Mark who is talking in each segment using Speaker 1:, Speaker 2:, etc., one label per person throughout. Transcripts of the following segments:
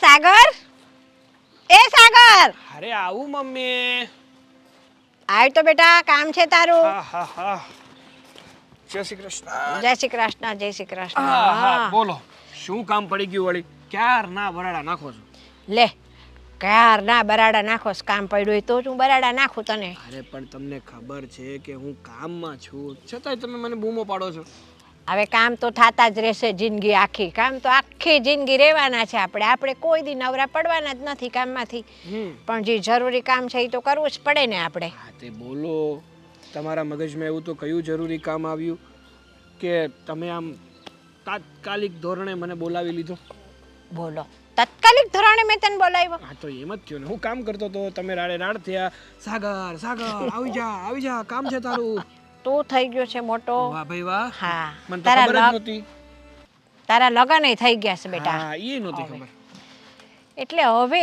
Speaker 1: સાગર, એ સાગર,
Speaker 2: અરે આવું મમ્મી.
Speaker 1: આવ તો બેટા, કામ છે તારું.
Speaker 2: હા હા હા. જય શ્રી કૃષ્ણ.
Speaker 1: જય શ્રી કૃષ્ણ, જય શ્રી કૃષ્ણ.
Speaker 2: હા હા બોલો. શું કામ પડી ગયું વળી? ક્યાર ના બરાડા નાખો છો?
Speaker 1: લે, ક્યાર ના બરાડા નાખોસ, કામ પડ્યું હોય તો જ હું બરાડા નાખું તને.
Speaker 2: અરે પણ તમને ખબર છે કે હું કામમાં છું, છતાંય તમે મને બૂમો પાડો છો.
Speaker 1: હવે કામ તો થાતા જ રહેશે જિંદગી આખી. કામ તો આખી જિંદગી રહેવાના છે આપણે કોઈ દી નવરા પડવાના જ નથી કામમાંથી. પણ જે જરૂરી કામ છે એ તો કરવું જ પડે ને આપણે.
Speaker 2: હા તે બોલો. તમારા મગજમાં એવું તો કયું જરૂરી કામ આવ્યું કે તમે આમ તાત્કાલિક ધોરણે મને બોલાવી લીધો?
Speaker 1: બોલો, તાત્કાલિક ધોરણે મેં તને બોલાવ્યો?
Speaker 2: હા તો એમ જ થયું ને. હું કામ કરતો તો તમે રાડ થયા. સાગર સાગર આવી જા કામ છે તારું.
Speaker 1: તું થઈ ગયો છે મોટો.
Speaker 2: વાહ ભાઈ વાહ.
Speaker 1: હા,
Speaker 2: મને તો ખબર જ નહોતી.
Speaker 1: તારા લગન થઈ ગયા છે બેટા.
Speaker 2: હા એ નહોતી ખબર.
Speaker 1: એટલે હવે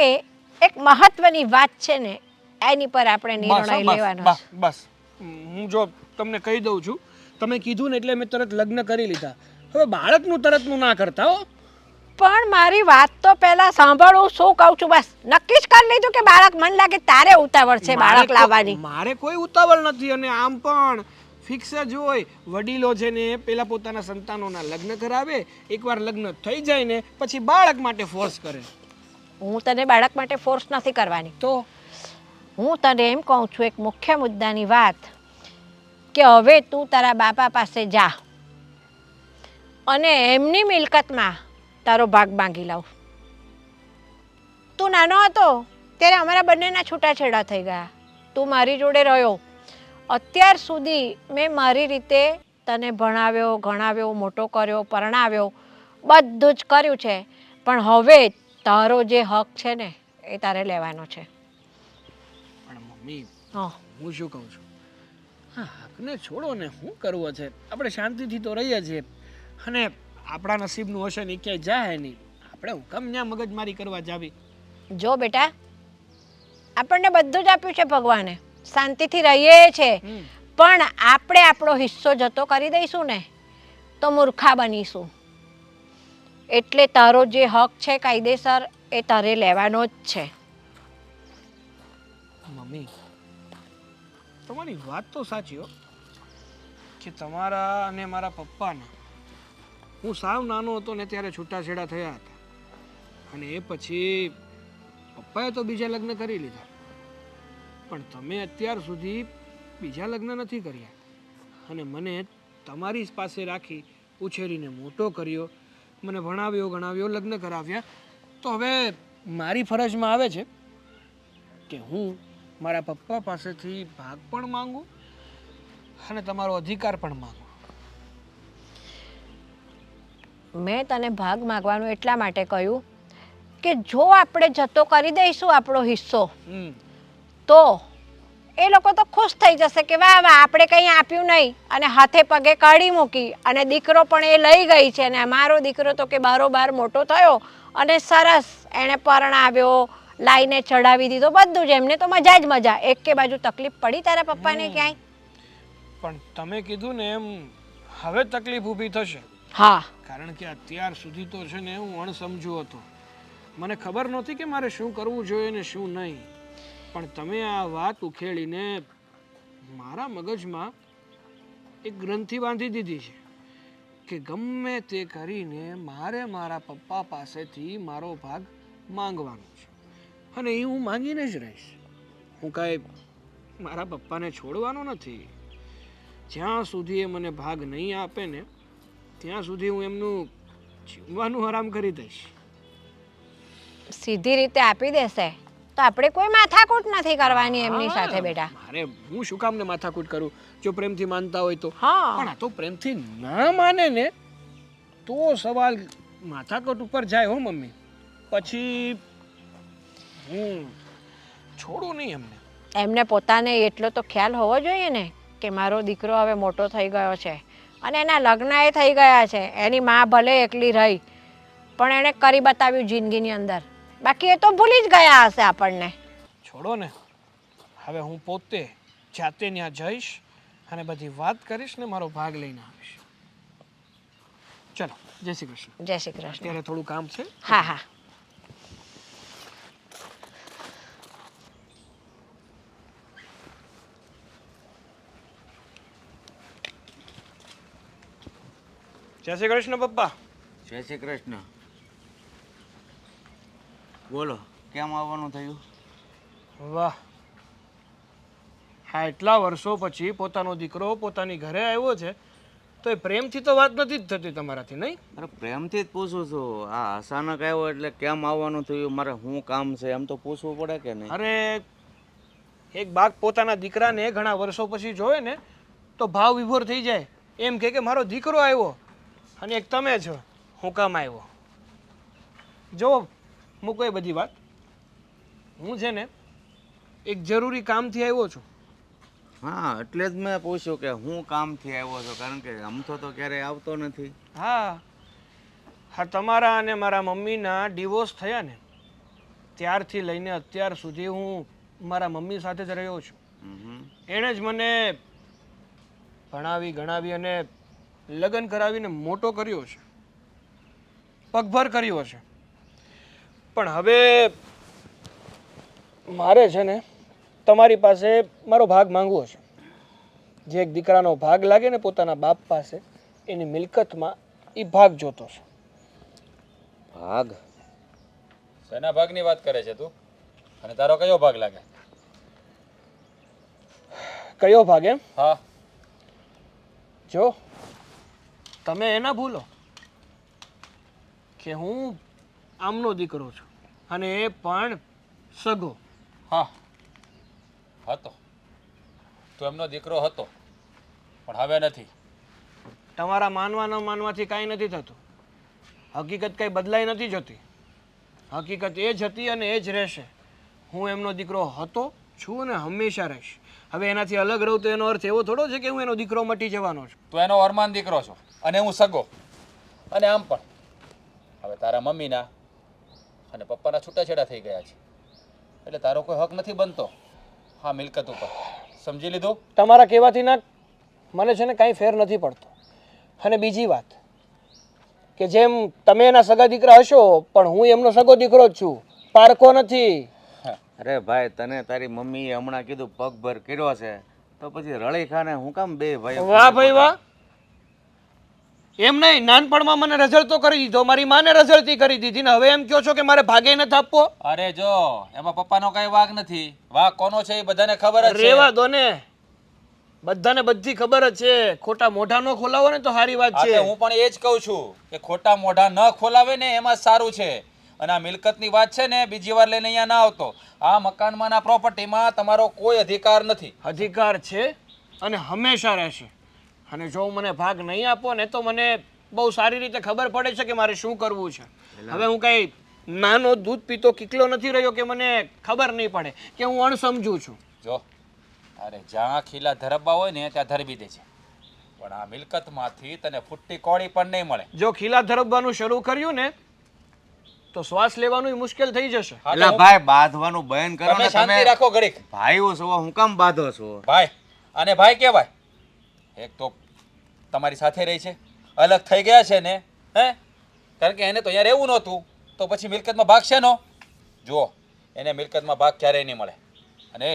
Speaker 1: એક મહત્વની વાત છે ને, એની પર આપણે નિર્ણય લેવાનો છે.
Speaker 2: બસ હું જો તમને કહી દઉં છું, તમે કીધું ને એટલે મેં તરત લગ્ન કરી લીધા. હવે બાળકનું તરતનું ના કરતા હો.
Speaker 1: પણ મારી વાત તો પહેલા સાંભળું, શું કહું છું. બસ નક્કી જ કરી લીધું કે બાળક મન લાગે તારે ઉતાવળ છે બાળક લાવવાની?
Speaker 2: મારે કોઈ ઉતાવળ નથી. અને આમ પણ ફિક્સ જ હોય. વડીલો છે ને પેલા પોતાના સંતાનોના લગ્ન કરાવે, એકવાર લગ્ન થઈ જાય ને પછી બાળક માટે ફોર્સ કરે.
Speaker 1: હું તને બાળક માટે ફોર્સ નથી કરવાની.
Speaker 2: તો
Speaker 1: હું તને એમ કહું છું એક મુખ્ય મુદ્દાની વાત, કે હવે તું તારા બાપા પાસે જા અને એમની મિલકતમાં તારો ભાગ માંગી લાવ. તું નાનો હતો ત્યારે અમારા બંનેના છૂટાછેડા થઈ ગયા. તું મારી જોડે રહ્યો. અત્યાર સુધી મેં મારી રીતે તને ભણાવ્યો, ગણાવ્યો, મોટો કર્યો, પરણાવ્યો, બધું જ કર્યું છે. પણ હવે તારો જે હક છે ને એ તારે લેવાનો છે.
Speaker 2: પણ મમ્મી,
Speaker 1: હા,
Speaker 2: હું શું કહું છું, હા હકને છોડો ને. શું કરવો છે? આપણે શાંતિથી તો રહીએ છીએ. અને આપણા નસીબનું હશે ને ક્યાંય જાય નહીં. આપણે હું કેમ ત્યાં મગજમારી કરવા જાવી?
Speaker 1: જો બેટા, આપણને બધું જ આપ્યું છે ભગવાને, શાંતિથી રહીએ છે. પણ આપણે આપણો હિસ્સો જતો કરી દઈશું ને તો મૂર્ખા બનીશું. એટલે તારો જે હક છે કાયદેસર એ તારે લેવાનો જ છે.
Speaker 2: મમ્મી, તમારી વાત તો સાચી હો, કે તમારા અને મારા પપ્પાના હું સાવ નાનો હતો ને ત્યારે છૂટાછેડા થયા હતા. અને એ પછી પપ્પાએ તો બીજા લગ્ન કરી લીધા. પણ તમે અત્યાર સુધી બીજા લગ્ન નથી કર્યા. અને મને તમારી પાસે રાખી ઉછેરીને મોટો કર્યો, મને ભણાવ્યો ગણાવ્યો, લગ્ન કરાવ્યા. તો હવે મારી ફરજમાં આવે છે કે હું મારા પપ્પા પાસેથી ભાગ પણ માંગુ અને તમારો અધિકાર પણ માંગુ.
Speaker 1: મેં તને ભાગ માગવાનું એટલા માટે કહ્યું કે જો આપણે જતો કરી દઈશું આપણો હિસ્સો, તો એ લોકો તો ખુશ થઈ જશે કે વાહ વાહ આપણે કંઈ આપ્યું નહીં, અને હાથે પગે કાઢી મૂકી. અને દીકરો પણ એ લઈ ગઈ છે. અને મારો દીકરો તો કે બારોબાર મોટો થયો અને સરસ એણે પરણાવ્યો, લાઈને ચડાવી દીધો, બધું જ. એમને તો મજા જ મજા. એક કે બાજુ તકલીફ પડી તારા પપ્પાને ક્યાંય?
Speaker 2: પણ તમે કીધું ને એમ હવે તકલીફ ઊભી થશે.
Speaker 1: હા,
Speaker 2: કારણ કે અત્યાર સુધી તો છે ને હું અણસમજુ હતો. મને ખબર નહોતી કે મારે શું કરવું જોઈએ ને શું નહીં. પણ તમે આ વાત ઉખેડીને મારા મગજમાં એક ગ્રંથિ બાંધી દીધી છે કે ગમે તે કરીને મારે મારા પપ્પા પાસેથી મારો ભાગ માંગવાનો છે. અને એ હું માંગીને જ રહીશ. હું કાંઈ મારા પપ્પાને છોડવાનો નથી. જ્યાં સુધી એ મને ભાગ નહીં આપે ને ત્યાં સુધી હું એમનું જીવવાનું હરામ કરી દઈશ.
Speaker 1: સીધી રીતે આપી દેશે તો આપણે કોઈ માથાકૂટ નથી કરવાની એમની સાથે બેટા.
Speaker 2: મારે હું શું કામને માથાકૂટ કરું? જો પ્રેમથી માનતા હોય તો.
Speaker 1: હા,
Speaker 2: પણ આ તો પ્રેમથી ના માને ને તો સવાલ માથાકૂટ ઉપર જાય હો મમ્મી. પછી હું છોડું નહીં એમને.
Speaker 1: એમને પોતાને એટલો તો ખ્યાલ હોવો જોઈએ ને કે મારો દીકરો હવે મોટો થઈ ગયો છે અને એના લગ્ન એ થઈ ગયા છે. એની માં ભલે એકલી રહી પણ એણે કરી બતાવ્યું જિંદગીની અંદર. બાકી એ તો ભૂલી જ ગયા હશે આપણને.
Speaker 2: છોડો ને. હવે હું પોતે જાતે ત્યાં જઈશ અને બધી વાત કરીશ ને મારો ભાગ લઈને આવીશ. ચલો, જય શ્રી કૃષ્ણ.
Speaker 1: જય શ્રી કૃષ્ણ.
Speaker 2: અત્યારે થોડું કામ છે.
Speaker 1: હા હા.
Speaker 2: જય શ્રી કૃષ્ણ પપ્પા.
Speaker 3: જય શ્રી કૃષ્ણ. બોલો, કેમ આવવાનું થયું?
Speaker 2: વાહ, હા, એટલા વર્ષો પછી પોતાનો દીકરો પોતાની ઘરે આવ્યો છે તો એ પ્રેમથી તો વાત નથી જ થતી તમારાથી, નહીં?
Speaker 3: અરે પ્રેમથી જ પૂછું છું. આ અચાનક આવ્યો એટલે કેમ આવવાનું થયું, મારે શું કામ છે એમ તો પૂછવું પડે કે નહીં?
Speaker 2: અરે, એક બાપ પોતાના દીકરાને ઘણા વર્ષો પછી જોવે ને તો ભાવ વિભોર થઈ જાય. એમ કે મારો દીકરો આવ્યો, અને એક તમે છો, હું કામ આવ્યો. જો મૂકો એ બધી વાત. હું છે ને એક જરૂરી કામથી આવ્યો છું.
Speaker 3: હા, એટલે જ મેં પૂછ્યું કે હું કામથી આવ્યો છું, કારણ કે આમથો તો ક્યારેય આવતો નથી.
Speaker 2: હા હા, તમારા અને મારા મમ્મીના ડિવોર્સ થયા ને ત્યારથી લઈને અત્યાર સુધી હું મારા મમ્મી સાથે જ રહ્યો છું. એણે જ મને ભણાવી ગણાવી અને લગ્ન કરાવીને મોટો કર્યો છે, પગભર કર્યો છે. પણ હવે મારે છે ને તમારી પાસે મારો ભાગ માંગવો છે. જે એક દીકરાનો ભાગ લાગે ને પોતાના બાપ પાસે, એની મિલકતમાં એ ભાગ જોતો છે.
Speaker 3: ભાગ?
Speaker 4: શેના ભાગની વાત કરે છે તું? અને તારો કયો ભાગ લાગે?
Speaker 2: કયો ભાગ એમ?
Speaker 4: હા,
Speaker 2: જો તમે એના ભૂલો કે હું આમનો દીકરો છું, અને એ પણ સગો.
Speaker 4: હા, હતો. તું એમનો દીકરો હતો, પણ હવે નથી.
Speaker 2: તમારા માનવા ન માનવાથી કાંઈ નથી થતું. હકીકત કંઈ બદલાઈ નથી જતી. હકીકત એ જ હતી અને એ જ રહેશે. હું એમનો દીકરો હતો, છું અને હંમેશા રહીશ. હવે એનાથી અલગ રહું તો એનો અર્થ એવો થોડો છે કે હું એનો દીકરો મટી જવાનો છું.
Speaker 4: તું એનો અરમાન દીકરો છો, અને હું સગો. અને આમ પણ હવે તારા મમ્મીના અને પપ્પાના છૂટાછેડા થઈ ગયા છે, એટલે તારો કોઈ હક નથી બનતો હા મિલકત ઉપર. સમજી લીધું?
Speaker 2: તમારા કહેવાથી ના મને છે ને કાંઈ ફેર નથી પડતો. અને બીજી વાત કે જેમ તમે એના સગા દીકરા હશો, પણ હું એમનો સગો દીકરો જ છું, પારકો નથી.
Speaker 3: અરે ભાઈ, તને તારી મમ્મીએ હમણાં કીધું પગભર કર્યો છે, તો પછી રળી ખાને હું કામ બે ભાઈ?
Speaker 2: વાહ ભાઈ વાહ. એમ નહીં, નાનપણમાં મને રઝળતો કરી દીધો, મારી માને રઝળતી કરી દીધી, ને હવે એમ કહો છો કે મારે ભાગે નથી આપવો?
Speaker 4: અરે જો એમાં પપ્પાનો કઈ વાગ નથી. વાગ કોનો છે એ બધાને ખબર જ છે.
Speaker 2: રેવા દો ને, બધાને બધી ખબર જ છે. ખોટા મોઢા નો ખોલાવો ને તો સારી વાત
Speaker 4: હા,
Speaker 2: છે.
Speaker 4: તે હું પણ એ જ કહું છું કે ખોટા મોઢા ન ખોલાવે ને એમાં સારું છે. અને આ મિલકતની વાત છે ને બીજી વાર લઈને અહીંયા ના આવતો. આ મકાનમાં ના પ્રોપર્ટીમાં તમારો કોઈ અધિકાર નથી.
Speaker 2: અધિકાર છે અને હંમેશા રહેશે. અને જો મને ભાગ નહીં આપો ને તો મને બહુ સારી રીતે ખબર પડે છે કે મારે શું કરવું છે. હવે હું કઈ નાનો દૂધ પીતો કિકલો નથી રહ્યો કે મને ખબર નહીં પડે, કે હું અણસમજુ છું.
Speaker 4: જો અરે જ્યાં ખીલા ધરબા હોય ને ત્યાં ધરબી દે છે, પણ આ મિલકતમાંથી તને ફૂટી કોળી પણ નહીં મળે.
Speaker 2: જો ખીલા ધરબવાનું શરૂ કર્યું ને તો શ્વાસ લેવાનું મુશ્કેલ થઈ જશે.
Speaker 4: હા, તો
Speaker 3: એટલે
Speaker 4: હું-
Speaker 3: ભાઈ, બાંધવાનું બંધ કરો
Speaker 4: તમે
Speaker 3: ને.
Speaker 4: શાંતિ
Speaker 3: તમે
Speaker 4: રાખો ઘડીક.
Speaker 3: ભાઈઓ છો, હું કામ બાંધો છો?
Speaker 4: ભાઈ અને ભાઈ કહેવાય. એક તો તમારી સાથે રહી છે, અલગ થઈ ગયા છે ને, હે? કારણ કે એને તો અહીંયા રહેવું નહોતું, તો પછી મિલકતમાં ભાગ છે નો. જુઓ, એને મિલકતમાં ભાગ ક્યારેય નહીં મળે. અને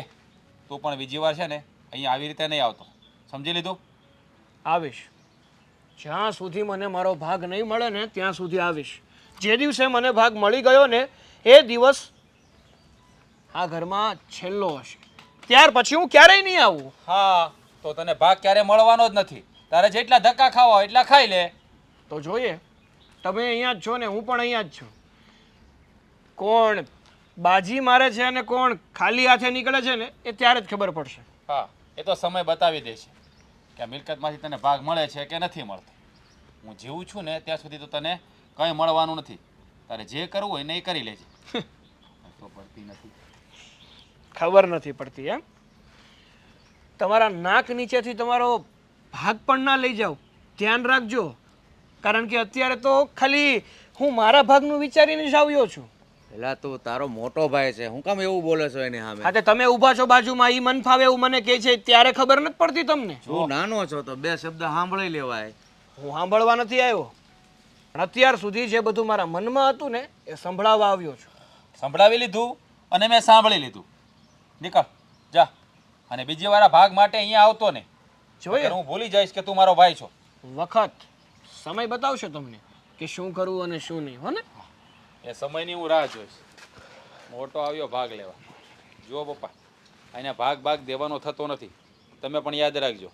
Speaker 4: તું પણ બીજી વાર છે ને અહીંયા આવી રીતે નહીં આવતો. સમજી લીધું?
Speaker 2: આવીશ. જ્યાં સુધી મને મારો ભાગ નહીં મળે ને ત્યાં સુધી આવીશ. જે દિવસે મને ભાગ મળી ગયો ને એ દિવસ આ ઘરમાં છેલ્લો હશે. ત્યાર પછી હું ક્યારેય નહીં આવું.
Speaker 4: હા, તો તને ભાગ ક્યારે મળવાનો જ નથી. તારે જેટલા ધક્કા ખાવા હોય એટલા ખાઈ લે.
Speaker 2: તો જોઈએ, તમે અહીંયા જ છો ને હું પણ અહીંયા જ છું. કોણ બાજી મારે છે અને કોણ ખાલી હાથે નીકળે છે ને એ ત્યારે જ ખબર પડશે.
Speaker 4: હા, એ તો સમય બતાવી દેશે કે આ મિલકતમાંથી તને ભાગ મળે છે કે નથી મળતો. હું જીવું છું ને ત્યાં સુધી તો તને કંઈ મળવાનું નથી. તારે જે કરવું હોય ને એ કરી લેજે. તો પડતી નથી.
Speaker 2: ખબર નથી પડતી એમ? તમારા નાક નીચેથી તમારો ભાગ પણ ના લઈ જાઓ, ધ્યાન રાખજો. કારણ કે અત્યારે તો ખાલી હું મારા ભાગનું વિચારીને જ આવ્યો છું.
Speaker 3: પેલા તું તારો મોટો ભાઈ છે, હું કામ એવું બોલે છો એની સામે?
Speaker 2: હા, તે તમે ઊભા છો બાજુમાં, ઈ મન ફાવે એવું મને કહે છે ત્યારે ખબર નથી પડતી તમને?
Speaker 3: તું નાનો છો તો બે શબ્દ સાંભળી લેવાય.
Speaker 2: હું સાંભળવા નથી આવ્યો, પણ અત્યાર સુધી જે બધું મારા મનમાં હતું ને એ સંભળાવવા આવ્યો છું.
Speaker 4: સંભળાવી લીધું અને મેં સાંભળી લીધું. નીકળ જા. અને બીજી વાર આ ભાગ માટે અહીંયા આવતો ને,
Speaker 2: જોઈએ
Speaker 4: હું ભૂલી જઈશ કે તું મારો ભાઈ છો.
Speaker 2: વખત સમય બતાવશે તમને કે શું કરવું અને શું નહીં, હો ને?
Speaker 4: એ સમયની હું રાહ જોઈશ. મોટો આવ્યો ભાગ લેવા. જુઓ પપ્પા, એને ભાગ દેવાનો થતો નથી, તમે પણ યાદ રાખજો.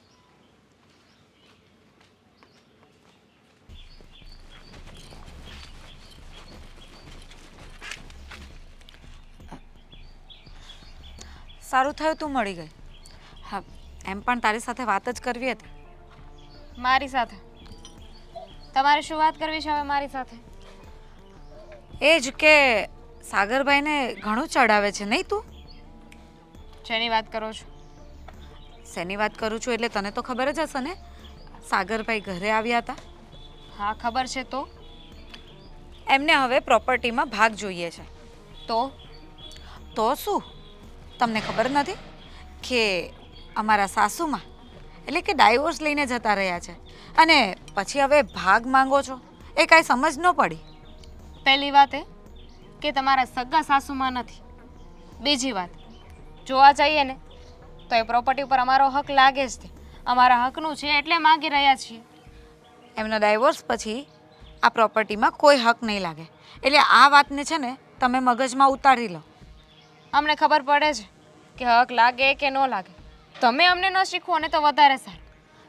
Speaker 5: સારું થયું તું મળી ગઈ. હા, એમ પણ તારી સાથે વાત જ કરવી હતી.
Speaker 6: મારી સાથે તમારે શું વાત કરવી છે હવે મારી સાથે?
Speaker 5: એ જ કે સાગરભાઈને ઘણું ચડાવે છે નહીં તું?
Speaker 6: જેની વાત કરો છો?
Speaker 5: શેની વાત કરું છું એટલે તને તો ખબર જ હશે ને, સાગરભાઈ ઘરે આવ્યા હતા.
Speaker 6: હા ખબર છે.
Speaker 5: એમને હવે પ્રોપર્ટીમાં ભાગ જોઈએ છે.
Speaker 6: તો
Speaker 5: શું તમને ખબર નથી કે અમારા સાસુમાં એટલે કે ડાયવોર્સ લઈને જતા રહ્યા છે અને પછી હવે ભાગ માંગો છો? એ કાંઈ સમજ ન પડી.
Speaker 6: પહેલી વાત એ કે તમારા સગા સાસુમાં નથી. બીજી વાત, જોવા જઈએ ને તો એ પ્રોપર્ટી ઉપર અમારો હક લાગે જ છે. અમારા હકનું છે એટલે માંગી રહ્યા છીએ.
Speaker 5: એમનો ડાયવોર્સ પછી આ પ્રોપર્ટીમાં કોઈ હક નહીં લાગે. એટલે આ વાતને છે ને તમે મગજમાં ઉતારી લો.
Speaker 6: અમને ખબર પડે છે કે હક લાગે કે ન લાગે. તમે અમને ન શીખવો ને તો વધારે સારું.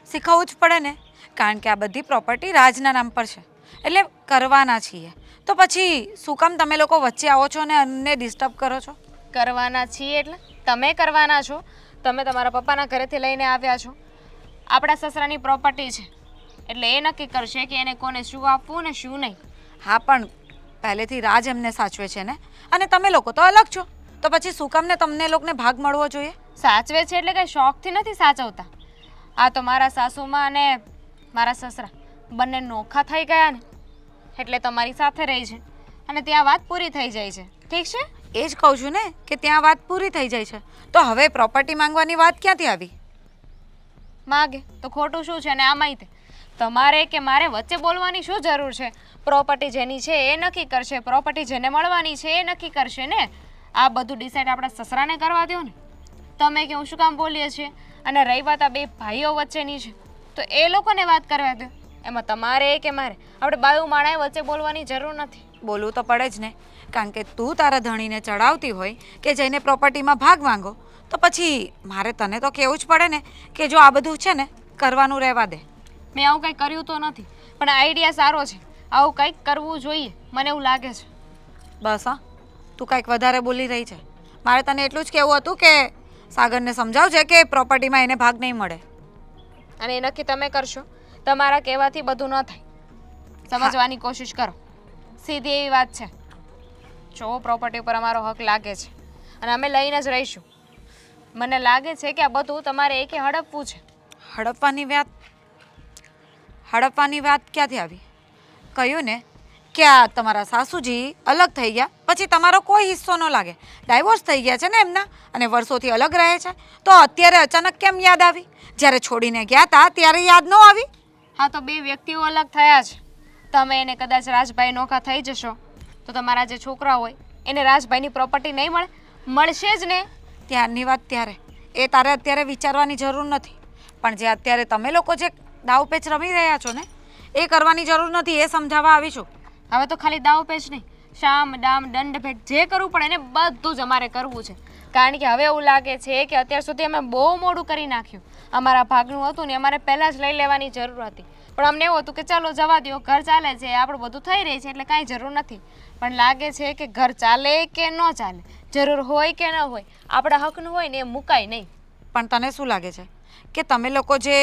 Speaker 5: શીખવવું જ પડે ને, કારણ કે આ બધી પ્રોપર્ટી રાજના નામ પર છે એટલે કરવાના છીએ. તો પછી શું કામ તમે લોકો વચ્ચે આવો છો ને અમને ડિસ્ટર્બ કરો છો?
Speaker 6: કરવાના છીએ એટલે તમે કરવાના છો. તમે તમારા પપ્પાના ઘરેથી લઈને આવ્યા છો. આપણા સસરાની પ્રોપર્ટી છે એટલે એ નક્કી કરશે કે એને કોને શું આપવું ને શું નહીં.
Speaker 5: હા, પણ પહેલેથી રાજ એમને સાચવે છે ને, અને તમે લોકો તો અલગ છો. તો પછી શું કામ ને તમને લોકોને ભાગ મળવો જોઈએ?
Speaker 6: સાચવે છે એટલે કંઈ શોખથી નથી સાચવતા. આ તો મારા સાસુમાં અને મારા સસરા બંને નોખા થઈ ગયા ને એટલે તમારી સાથે રહી છે અને ત્યાં વાત પૂરી થઈ જાય છે. ઠીક છે?
Speaker 5: એ જ કહું છું ને કે ત્યાં વાત પૂરી થઈ જાય છે. તો હવે પ્રોપર્ટી માંગવાની વાત ક્યાંથી આવી?
Speaker 6: માગે તો ખોટું શું છે? અને આમાંય તે તમારે કે મારે વચ્ચે બોલવાની શું જરૂર છે? પ્રોપર્ટી જેની છે એ નક્કી કરશે, પ્રોપર્ટી જેને મળવાની છે એ નક્કી કરશે ને. આ બધું ડિસાઈડ આપણા સસરાને કરવા દો ને. તમે કે હું શું કામ બોલીએ છીએ? અને રહી વાત આ બે ભાઈઓ વચ્ચેની છે તો એ લોકોને વાત કરવા દો. એમાં તમારે કે મારે આપણે બાયું માણાએ વચ્ચે બોલવાની જરૂર નથી.
Speaker 5: બોલવું તો પડે જ ને, કારણ કે તું તારા ધણીને ચડાવતી હોય કે જઈને પ્રોપર્ટીમાં ભાગ માંગો, તો પછી મારે તને તો કહેવું જ પડે ને કે જો આ બધું છે ને કરવાનું રહેવા દે.
Speaker 6: મેં આવું કંઈ કર્યું તો નથી, પણ આઈડિયા સારો છે. આવું કંઈક કરવું જોઈએ મને એવું લાગે છે.
Speaker 5: બસ હા, તું કાંઈક વધારે બોલી રહી છે. મારે તને એટલું જ કહેવું હતું કે સાગરને સમજાવજે કે પ્રોપર્ટીમાં એને ભાગ નહીં મળે.
Speaker 6: અને એ નક્કી તમે કરશો. તમારા કહેવાથી બધું ન થાય. સમજવાની કોશિશ કરો. સીધી એવી વાત છે. જો પ્રોપર્ટી ઉપર અમારો હક લાગે છે અને અમે લઈને જ રહીશું. મને લાગે છે કે આ બધું તમારે એકે હડપવું છે.
Speaker 5: હડપવાની વાત ક્યાંથી આવી? કહ્યું ને કે આ તમારા સાસુજી અલગ થઈ ગયા પછી તમારો કોઈ હિસ્સો ન લાગે. ડાયવોર્સ થઈ ગયા છે ને એમના અને વર્ષોથી અલગ રહે છે, તો અત્યારે અચાનક કેમ યાદ આવી? જ્યારે છોડીને ગયા હતા ત્યારે યાદ ન આવી?
Speaker 6: હા, તો બે વ્યક્તિઓ અલગ થયા છે. તમે એને કદાચ રાજભાઈ નોખા થઈ જશો તો તમારા જે છોકરા હોય એને રાજભાઈની પ્રોપર્ટી નહીં મળે? મળશે જ ને.
Speaker 5: ત્યારની વાત ત્યારે, એ તારે અત્યારે વિચારવાની જરૂર નથી. પણ જે અત્યારે તમે લોકો જે દાવપેચ રમી રહ્યા છો ને એ કરવાની જરૂર નથી, એ સમજાવવા આવી છું.
Speaker 6: હવે તો ખાલી દાવપેચ નહીં, શામ દામ દંડ ભેટ જે કરવું પડે એને બધું જ અમારે કરવું છે. કારણ કે હવે એવું લાગે છે કે અત્યાર સુધી અમે બહુ મોડું કરી નાખ્યું. અમારા ભાગનું હતું ને અમારે પહેલાં જ લઈ લેવાની જરૂર હતી, પણ અમને એવું હતું કે ચાલો જવા દો, ઘર ચાલે છે, આપણું બધું થઈ રહી છે એટલે કાંઈ જરૂર નથી. પણ લાગે છે કે ઘર ચાલે કે ન ચાલે, જરૂર હોય કે ન હોય, આપણા હકનું હોય ને એ મુકાય નહીં.
Speaker 5: પણ તને શું લાગે છે કે તમે લોકો જે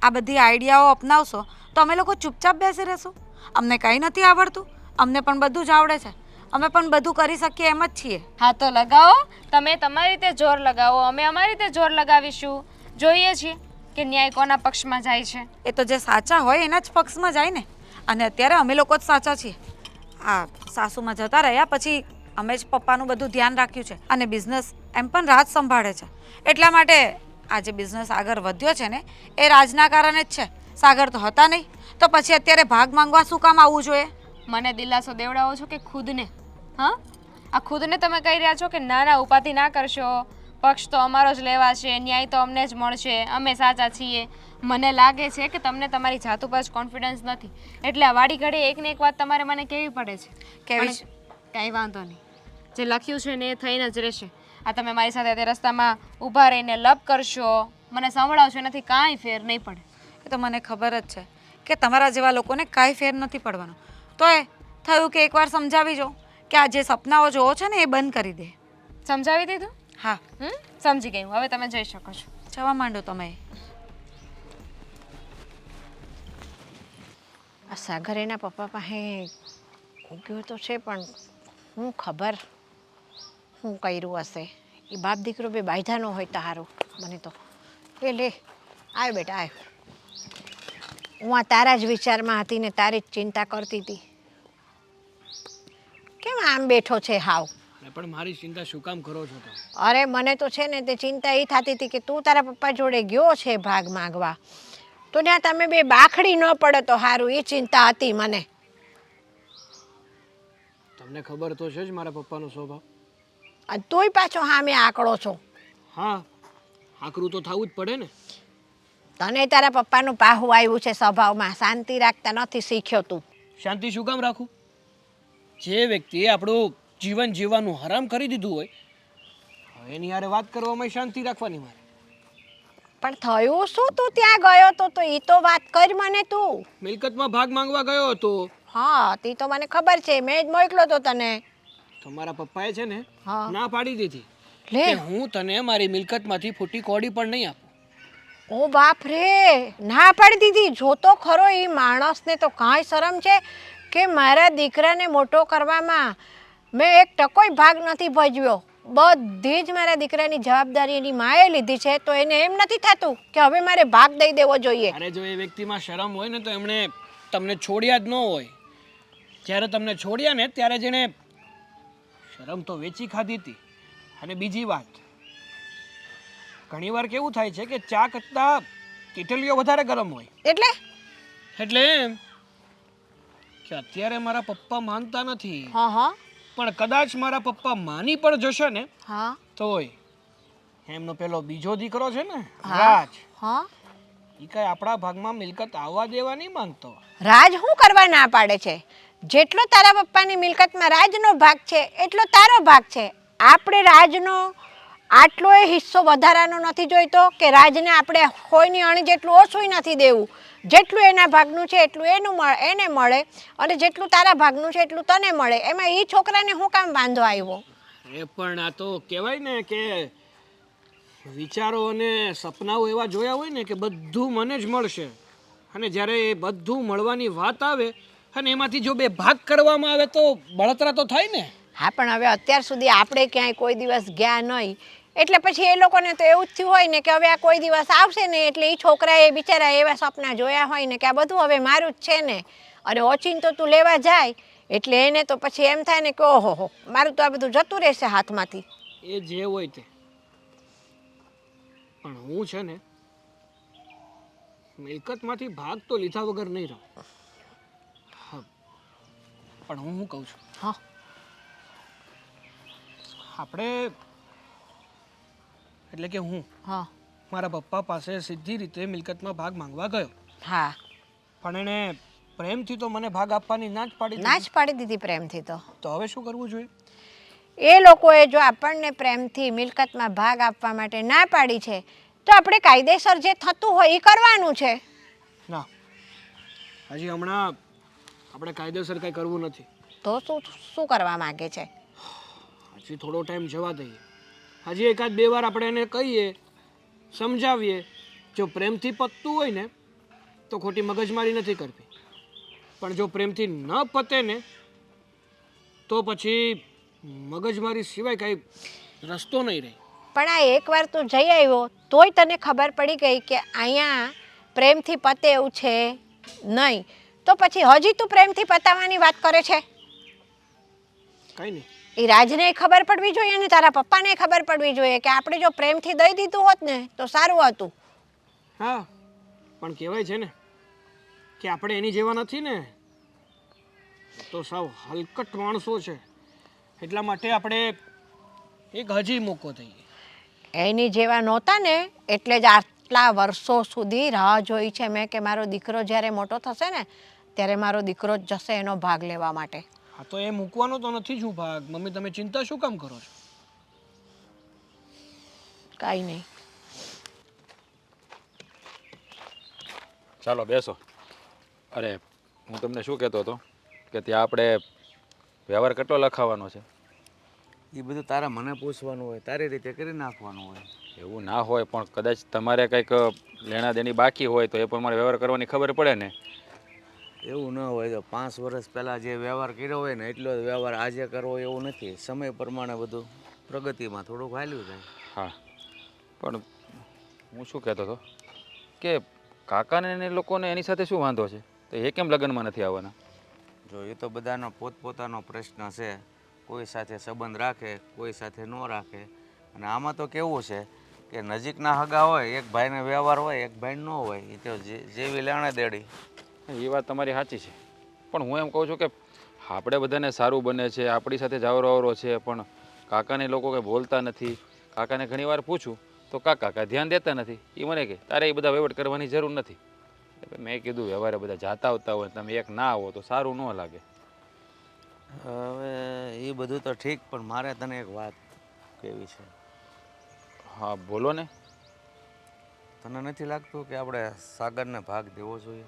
Speaker 5: આ બધી આઈડિયાઓ અપનાવશો તો અમે લોકો ચૂપચાપ બેસી રહેશું? અમને કંઈ નથી આવડતું? અમને પણ બધું જ આવડે છે. અમે પણ બધું કરી શકીએ એમ જ છીએ.
Speaker 6: હા તો લગાવો. તમે તમારી રીતે જોર લગાવો, અમે અમારી રીતે જોર લગાવીશું. જોઈએ છીએ કે ન્યાય કોના પક્ષમાં જાય છે.
Speaker 5: એ તો જે સાચા હોય એના જ પક્ષમાં જાય ને. અને અત્યારે અમે લોકો જ સાચા છીએ. આ સાસુમાં જતા રહ્યા પછી અમે જ પપ્પાનું બધું ધ્યાન રાખ્યું છે અને બિઝનેસ એમ પણ રાજ સંભાળે છે. એટલા માટે આ જે બિઝનેસ આગળ વધ્યો છે ને એ રાજના કારણે જ છે. સાગર તો હતા નહીં, તો પછી અત્યારે ભાગ માંગવા શું કામ આવવું જોઈએ?
Speaker 6: મને દિલાસો દેવડાવો છો કે ખુદને? હા, આ ખુદને તમે કહી રહ્યા છો કે ના ના ઉપાધિ ના કરશો, પક્ષ તો અમારો જ લેવા છે, ન્યાય તો અમને જ મળશે, અમે સાચા છીએ. મને લાગે છે કે તમને તમારી જાત ઉપર જ કોન્ફિડન્સ નથી, એટલે આ વાડી ઘડી એકને એક વાત તમારે મને કહેવી પડે છે.
Speaker 5: કેવી છે?
Speaker 6: કાંઈ વાંધો નહીં, જે લખ્યું છે ને એ થઈને જ રહેશે. આ તમે મારી સાથે તે રસ્તામાં ઊભા રહીને લપ કરશો, મને સંભળાવશો, એનાથી કાંઈ ફેર નહીં પડે.
Speaker 5: એ તો મને ખબર જ છે કે તમારા જેવા લોકોને કાંઈ ફેર નથી પડવાનો. તો એ થયું કે એકવાર સમજાવી જો કે આ જે સપનાઓ જોવો છો ને એ બંધ કરી દે.
Speaker 6: સમજાવી દીધું?
Speaker 5: હા,
Speaker 6: સમજી ગઈ હું. હવે તમે જઈ શકો છો.
Speaker 5: જવા માંડો તમે.
Speaker 1: આ સાગર એના પપ્પા પાસે ગયો તો છે, પણ હું ખબર શું કર્યું હશે. એ બાપ દીકરો બે બાંધ્યા ન હોય તો સારું. મને તો એ લે આવ બેટા આવ. હું આ તારા જ વિચારમાં હતી ને તારી જ ચિંતા કરતી હતી. કેમ આમ બેઠો છે હાવ?
Speaker 2: પણ મારી ચિંતા શું કામ કરો છો તમે?
Speaker 1: અરે મને તો છે ને તે ચિંતા એ થતી હતી કે તું તારા પપ્પા જોડે ગયો છે ભાગ માંગવા, તો ત્યાં તમે બે બાખડી ન પડે તો સારું, એ ચિંતા હતી મને.
Speaker 2: તમને ખબર તો છે જ મારા પપ્પાનો સ્વભાવ.
Speaker 1: અને તોય પાછો સામે આંકડો છો.
Speaker 2: હા, આકરું તો થવું જ પડે ને.
Speaker 1: તને તારા પપ્પાનું પાહું આવ્યું છે સ્વભાવમાં, શાંતિ રાખતા નથી શીખ્યો તું.
Speaker 2: શાંતિ શું કામ રાખું? જે વ્યક્તિએ આપણું જીવન જીવવાનું હરામ કરી દીધું હોય, હવે એની હારે વાત કરવામાં શાંતિ રાખવાની મારે.
Speaker 1: પણ થયું શું? તું ત્યાં ગયો તો એ તો વાત કર મને તું.
Speaker 2: મિલકતમાં ભાગ માંગવા ગયો હતો.
Speaker 1: હા, તે તો મને ખબર છે, મેં જ મોકલો તો તને.
Speaker 2: તમારા પપ્પાએ છે ને
Speaker 1: હા.
Speaker 2: ના પાડી દીધી
Speaker 1: લે
Speaker 2: કે હું તને મારી મિલકતમાંથી ફૂટી કોડી પણ નહીં આપું.
Speaker 1: ઓ બાપ રે, ના પાડી દીધી. જો તો ખરો એ માણસને તો કાંઈ શરમ છે કે મારા દીકરાને મોટો કરવામાં મેં એક ટકોય ભાગ નથી ભજવ્યો. બધી જ મારા દીકરાની જવાબદારી એની માએ લીધી છે, તો એને એમ નથી થતું કે હવે મારે ભાગ દઈ દેવો જોઈએ.
Speaker 2: અરે જો એ વ્યક્તિમાં શરમ હોય ને તો એમણે તમને છોડ્યા જ ન હોય. જ્યારે તમને છોડ્યા ને ત્યારે જેણે શરમ તો વેચી ખાધી હતી. અને બીજી વાત, ઘણીવાર કેવું થાય છે કે ચા કરતાં કેટલીઓ વધારે ગરમ હોય. એટલે એમ કે અત્યારે મારા પપ્પા માનતા નથી,
Speaker 1: હા હા
Speaker 2: પણ કદાચ મારા પપ્પા માની પણ જશે ને
Speaker 1: હા
Speaker 2: તોય એમનો પેલો બીજો દીકરો છે ને
Speaker 1: હા.
Speaker 2: રાજ,
Speaker 1: હા.
Speaker 2: એ કઈ આપણા ભાગમાં મિલકત આવવા દેવા નહીં માંગતો.
Speaker 1: રાજ શું કરવા ના પાડે છે? જેટલો તારા પપ્પાની મિલકતમાં રાજનો ભાગ છે એટલો તારો ભાગ છે. આપણે રાજનો આટલો એ હિસ્સો વધારાનો નથી જોઈતો કે રાજને આપણે કોઈની અણી જેટલું ઓછું નથી દેવું. જેટલું એના ભાગનું છે એટલું એને મળે, અને જેટલું તારા ભાગનું છે એટલું તને મળે. એમાં એ છોકરાને શું કામ વાંધો આવ્યો?
Speaker 2: એ પણ આ તો કહેવાય ને કે વિચારો અને સપનાઓ એવા જોયા હોય ને કે બધું મને જ મળશે, અને જ્યારે એ બધું મળવાની વાત આવે અને એમાંથી જો બે ભાગ કરવામાં આવે તો બળતરા તો થાય ને.
Speaker 1: હા, પણ હવે અત્યાર સુધી આપણે ક્યાંય કોઈ દિવસ ગયા નહીં, એટલે પછી એ લોકોને તો એવું જ થયું હોય ને કે હવે આ કોઈ દિવસ આવશે ને, એટલે એ છોકરાએ બિચારા એવા સપના જોયા હોય ને કે આ બધું હવે મારું જ છે ને, અને ઓચિંતો તું લેવા જાય એટલે એને તો પછી એમ થાય ને કે ઓહો મારું તો આ બધું જતું રહેશે હાથમાંથી.
Speaker 2: એ જે હોય તે, પણ હું છે ને મિલકતમાંથી ભાગ તો લીધા વગર નહીં રહું. હા, પણ હું શું કહું છું,
Speaker 1: હા
Speaker 2: આપણે એટલે કે હું
Speaker 1: હા
Speaker 2: મારા પપ્પા પાસે સીધી રીતે મિલકતમાં ભાગ માંગવા ગયો,
Speaker 1: હા
Speaker 2: પણ એણે પ્રેમથી તો મને ભાગ આપવાની ના જ પાડી
Speaker 1: ના જ પાડી દીધી પ્રેમથી.
Speaker 2: તો હવે શું કરવું જોઈએ?
Speaker 1: એ લોકોએ જો આપણને પ્રેમથી મિલકતમાં ભાગ આપવા માટે ના પાડી છે તો આપણે કાયદેસર જે થતું હોય એ કરવાનું છે.
Speaker 2: ના, હજી હમણાં આપણે કાયદેસર કંઈ કરવું નથી.
Speaker 1: તો શું કરવા માંગે છે?
Speaker 2: હજી થોડો ટાઈમ જવા દઈએ. હજી એકાદ બે વાર આપણે એને કહીએ, સમજાવીએ. જો પ્રેમથી પતતું હોય ને તો ખોટી મગજમારી નથી કરવી, પણ જો પ્રેમથી ન પતે ને તો પછી મગજમારી સિવાય કાંઈ રસ્તો નહીં રહે.
Speaker 1: પણ આ એકવાર તું જઈ આવ્યો તોય તને ખબર પડી ગઈ કે અહીંયા પ્રેમથી પતે એવું છે નહીં, તો પછી હજી તું પ્રેમથી પતાવવાની વાત કરે છે?
Speaker 2: કંઈ નહીં.
Speaker 1: એ રાજને ખબર પડવી જોઈએ અને તારા પપ્પાને ખબર પડવી જોઈએ કે આપણે જો પ્રેમથી દઈ દીધું હોત ને તો સારું હતું.
Speaker 2: હા, પણ કહેવાય છે ને કે આપણે એની જેવા નથી ને, તો સાવ હલકટ માણસો છે, એટલા માટે આપણે એક હજી મોકો થઈએ.
Speaker 1: એની જેવા નહોતા ને એટલે જ આટલા વર્ષો સુધી રાહ જોઈ છે મેં કે મારો દીકરો જ્યારે મોટો થશે ને ત્યારે મારો દીકરો જ જશે એનો ભાગ લેવા માટે.
Speaker 2: હા તો એ મૂકવાનો તો નથી જ હું ભાગ. મમ્મી તમે ચિંતા શું કામ કરો છો?
Speaker 1: કાંઈ નહીં.
Speaker 4: ચાલો બેસો. અરે હું તમને શું કહેતો હતો કે ત્યાં આપણે વ્યવહાર કેટલો લખાવવાનો છે?
Speaker 3: એ બધું તારા મને પૂછવાનું હોય, તારી રીતે કરી નાખવાનું હોય.
Speaker 4: એવું ના હોય પણ કદાચ તમારે કંઈક લેણા દેણી બાકી હોય તો એ પ્રમાણે વ્યવહાર કરવાની ખબર પડે ને.
Speaker 3: એવું ન હોય તો 5 વર્ષ પહેલાં જે વ્યવહાર કર્યો હોય ને એટલો જ વ્યવહાર આજે કરવો એવું નથી. સમય પ્રમાણે બધું પ્રગતિમાં થોડુંક હાલ્યું જાય.
Speaker 4: હા પણ હું શું કહેતો હતો કે કાકાને ને એ લોકોને એની સાથે શું વાંધો છે તો એ કેમ લગ્નમાં નથી આવવાના?
Speaker 3: જો એ તો બધાનો પોતપોતાનો પ્રશ્ન છે. કોઈ સાથે સંબંધ રાખે, કોઈ સાથે ન રાખે. અને આમાં તો કેવું છે કે નજીકના હગા હોય, એક ભાઈને વ્યવહાર હોય, એક ભાઈ ન હોય. એ તો જેવી લેણે દેડી.
Speaker 4: એ વાત તમારી સાચી છે પણ હું એમ કહું છું કે આપણે બધાને સારું બને છે, આપણી સાથે જાવરો આવરો છે, પણ કાકાને લોકો કંઈ બોલતા નથી. કાકાને ઘણીવાર પૂછું તો કાકા ધ્યાન દેતા નથી. એ મને કહે તારે એ બધા વહીવટ કરવાની જરૂર નથી. મેં કીધું વ્યવહારે બધા જાતા આવતા હોય તમે એક ના આવો તો સારું ન લાગે.
Speaker 3: હવે એ બધું તો ઠીક, પણ મારે તને એક વાત કહેવી છે.
Speaker 4: હા બોલો ને.
Speaker 3: તને નથી લાગતું કે આપણે સાગરને ભાગ દેવો જોઈએ?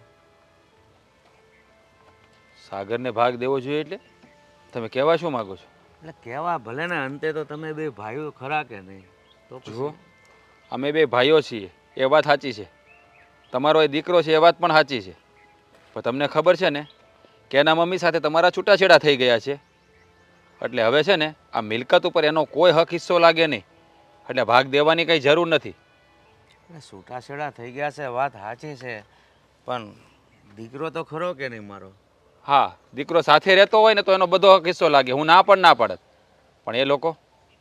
Speaker 4: સાગરને ભાગ દેવો જોઈએ એટલે તમે કહેવા શું માગો છો?
Speaker 3: એટલે કહેવા ભલે ને અંતે તો તમે બે ભાઈઓ ખરા કે નહીં? તો
Speaker 4: જુઓ
Speaker 3: પછી
Speaker 4: અમે બે ભાઈઓ છીએ એ વાત સાચી છે, તમારો એ દીકરો છે એ વાત પણ સાચી છે, પણ તમને ખબર છે ને કે એના મમ્મી સાથે તમારા છૂટાછેડા થઈ ગયા છે. એટલે હવે છે ને આ મિલકત ઉપર એનો કોઈ હક હિસ્સો લાગે નહીં. એટલે ભાગ દેવાની કંઈ જરૂર નથી.
Speaker 3: એટલે છૂટાછેડા થઈ ગયા છે વાત સાચી છે, પણ દીકરો તો ખરો કે નહીં મારો?
Speaker 4: હા દીકરો સાથે રહેતો હોય ને તો એનો બધો હક હિસ્સો લાગે, હું ના પણ ના પાડત. પણ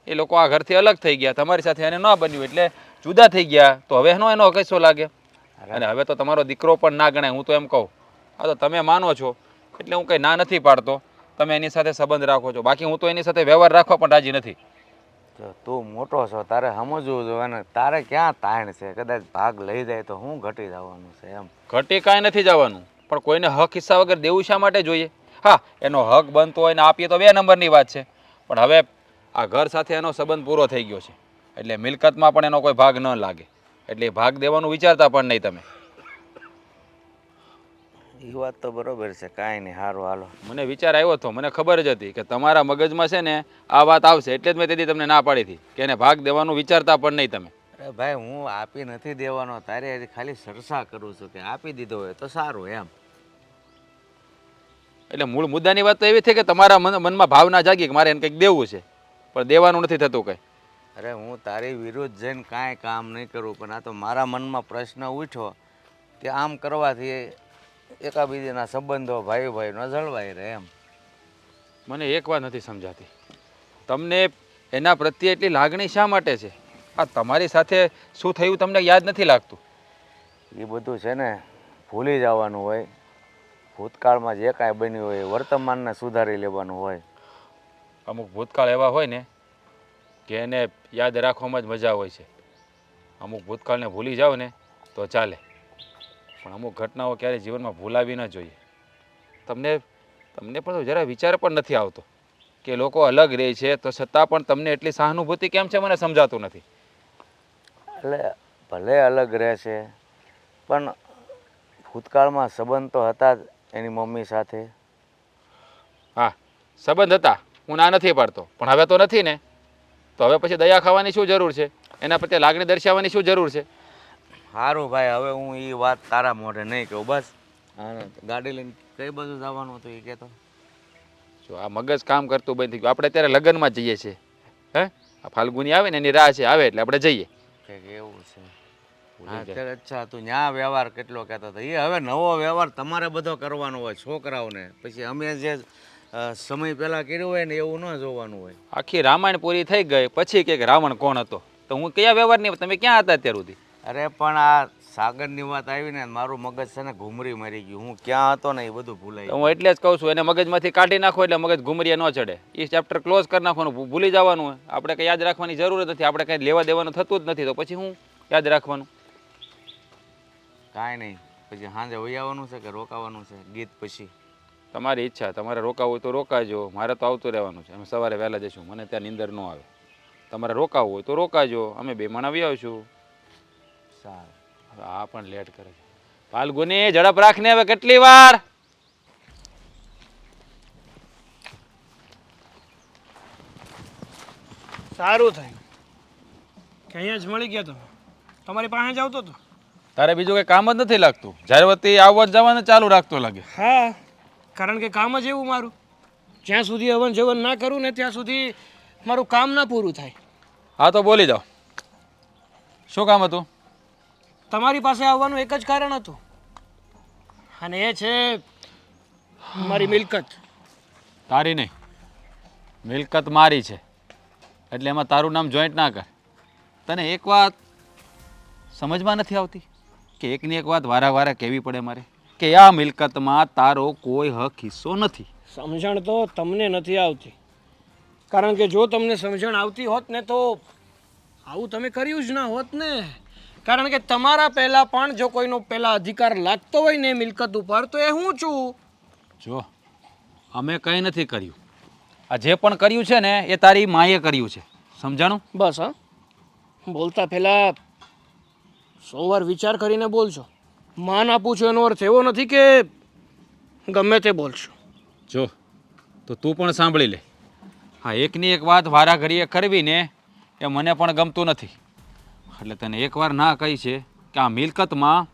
Speaker 4: એ લોકો આ ઘરથી અલગ થઈ ગયા, તમારી સાથે એને ન બન્યું એટલે જુદા થઈ ગયા, તો હવે એનો હક હિસ્સો લાગે. અને હવે તો તમારો દીકરો પણ ના ગણાય. હું તો એમ કહું હા તો તમે માનો છો એટલે હું કંઈ ના નથી પાડતો. તમે એની સાથે સંબંધ રાખો છો, બાકી હું તો એની સાથે વ્યવહાર રાખવા પણ રાજી નથી.
Speaker 3: તો તું મોટો છો, તારે સમજવું જોઈએ ને. તારે ક્યાં તાણ છે? કદાચ ભાગ લઈ જાય તો શું ઘટી જવાનું છે એમ?
Speaker 4: ઘટી કાંઈ નથી જવાનું, પણ કોઈને હક હિસ્સા વગર દેવું શા માટે જોઈએ? હા એનો હક બનતો હોય ને આપીએ તો 2 નંબરની વાત છે, પણ હવે આ ઘર સાથે એનો સંબંધ પૂરો થઈ ગયો છે એટલે મિલકતમાં પણ એનો કોઈ ભાગ ન લાગે. એટલે એ ભાગ દેવાનું વિચારતા પણ નહીં તમે.
Speaker 3: એ વાત તો બરોબર છે. કાંઈ નહીં, સારું હાલો.
Speaker 4: મને વિચાર આવ્યો હતો, મને ખબર જ હતી કે તમારા મગજમાં છે ને આ વાત આવશે, એટલે જ મેં તેથી તમને ના પાડી હતી કે એને ભાગ દેવાનું વિચારતા પણ નહીં તમે.
Speaker 3: અરે ભાઈ હું આપી નથી દેવાનો, તારે ખાલી સરસા કરું છું કે આપી દીધો હોય તો સારું એમ.
Speaker 4: એટલે મૂળ મુદ્દાની વાત તો એવી છે કે તમારા મનમાં ભાવના જાગી કે મારે એને કંઈક દેવું છે, પણ દેવાનું નથી થતું કંઈ.
Speaker 3: અરે હું તારી વિરુદ્ધ જઈને કાંઈ કામ નહીં કરું, પણ આ તો મારા મનમાં પ્રશ્ન ઉઠ્યો કે આમ કરવાથી એકાબીજાના સંબંધો ભાઈ ભાઈનો જળવાઈ રહે એમ.
Speaker 4: મને એક વાત નથી સમજાતી, તમને એના પ્રત્યે એટલી લાગણી શા માટે છે? આ તમારી સાથે શું થયું તમને યાદ નથી લાગતું?
Speaker 3: એ બધું છે ને ભૂલી જવાનું હોય. ભૂતકાળમાં જે કાંઈ બન્યું હોય વર્તમાનને સુધારી લેવાનું હોય.
Speaker 4: અમુક ભૂતકાળ એવા હોય ને કે એને યાદ રાખવામાં જ મજા હોય છે. અમુક ભૂતકાળને ભૂલી જાઓ ને તો ચાલે, પણ અમુક ઘટનાઓ ક્યારેય જીવનમાં ભૂલાવી ન જોઈએ. તમને પણ જરા વિચાર પણ નથી આવતો કે લોકો અલગ રહે છે તો છતાં પણ તમને એટલી સહાનુભૂતિ કેમ છે? મને સમજાતું નથી.
Speaker 3: એટલે ભલે અલગ રહેશે પણ ભૂતકાળમાં સંબંધ તો હતા જ એની મમ્મી સાથે.
Speaker 4: હા સંબંધ હતા, હું ના નથી પાડતો, પણ હવે તો નથી ને. તો હવે પછી દયા ખાવાની શું જરૂર છે? એના પ્રત્યે લાગણી દર્શાવવાની શું જરૂર છે?
Speaker 3: સારું ભાઈ, હવે હું એ વાત તારા મોઢે નહીં કહું. બસ ગાડી લઈને કઈ બાજુ જવાનું હતું એ કહેતો.
Speaker 4: જો આ મગજ કામ કરતું બંધ થઈ ગયું. આપણે અત્યારે લગ્નમાં જઈએ છીએ. હે આ ફાલ્ગુની આવે ને એની રાહ છે, આવે એટલે આપણે જઈએ.
Speaker 3: કંઈક એવું છે. હા ત્યારે અચ્છા તું ન્યા વ્યવહાર કેટલો કહેતો હતો. એ હવે નવો વ્યવહાર તમારે બધો કરવાનો હોય છોકરાઓને. પછી અમે જે સમય પહેલાં કર્યું હોય ને એવું ન જોવાનું હોય.
Speaker 4: આખી રામાયણ પૂરી થઈ ગઈ પછી કે રાવણ કોણ હતો, તો હું કયા વ્યવહારની તમે ક્યાં હતા અત્યાર સુધી?
Speaker 3: અરે પણ આ સાગરની વાત આવી ને મારું મગજ છે ને ઘૂમરી મરી ગયું. હું ક્યાં હતો ને એ બધું ભૂલાઈ
Speaker 4: તો હું એટલે જ કહું છું એને મગજમાંથી કાઢી નાખો એટલે મગજ ઘુમરીએ ન ચડે. એ ચેપ્ટર ક્લોઝ કરી નાખવાનું, ભૂલી જવાનું હોય. આપણે કંઈ યાદ રાખવાની જરૂર નથી, આપણે કંઈ લેવા દેવાનું થતું જ નથી, તો પછી હું યાદ રાખવાનું.
Speaker 3: કાંઈ નહીં. પછી સાંજે વહી આવવાનું છે કે રોકાવાનું છે ગીત પછી?
Speaker 4: તમારી ઈચ્છા, તમારે રોકાવું હોય તો રોકાજો, મારે તો આવતું રહેવાનું છે. અમે સવારે વહેલા જઈશું, મને ત્યાં નીંદર ન આવે. તમારે રોકાવું હોય તો રોકાજો, અમે બે માણ આવી આવશું.
Speaker 3: સારું.
Speaker 4: હવે આ પણ લેટ કરે છે. ફાલ્ગુની ઝડપ રાખને, હવે કેટલી વાર?
Speaker 2: સારું થયું કે અહીંયા જ મળી ગયા તમે. તમારી પાસે જ આવતો હતો.
Speaker 4: તારે બીજું કંઈ કામ જ નથી લાગતું, જ્યારે વતી આવવા જવાનું ચાલુ રાખતો લાગે.
Speaker 2: હા, કારણ કે કામ જ એવું મારું, જ્યાં સુધી હવન જવન ના કરું ને ત્યાં સુધી મારું કામ ના પૂરું થાય.
Speaker 4: હા તો બોલી જાઓ, શું કામ હતું?
Speaker 2: તમારી પાસે આવવાનું એક જ કારણ હતું, અને એ છે મારી મિલકત.
Speaker 4: તારી નહીં, મિલકત મારી છે, એટલે એમાં તારું નામ જોઈન્ટ ના કર. તને એક વાત સમજમાં નથી આવતી કે એકની એક વાત વારે વારે કહેવી પડે મારે કે આ મિલકતમાં તારો કોઈ હક હિસ્સો નથી.
Speaker 2: સમજણ તો તમને નથી આવતી, કારણ કે જો તમને સમજણ આવતી હોત ને તો આવું તમે કર્યું જ ના હોત ને. કારણ કે તમારા પહેલાં પણ જો કોઈનો પહેલાં અધિકાર લાગતો હોય ને મિલકત ઉપર તો એ હું છું.
Speaker 4: જો અમે કંઈ નથી કર્યું, આ જે પણ કર્યું છે ને એ તારી માએ કર્યું છે, સમજાણું?
Speaker 2: બસ હા, બોલતા પહેલાં 100 વાર વિચાર કરીને બોલજો. માન આપું છું એનો અર્થ એવો નથી કે ગમે તે બોલશો.
Speaker 4: જો તો તું પણ સાંભળી લે, હા એકની એક વાત વારા ઘડીએ કરવી ને એ મને પણ ગમતું નથી. એટલે તને એકવાર ના કહી છે કે આ મિલકતમાં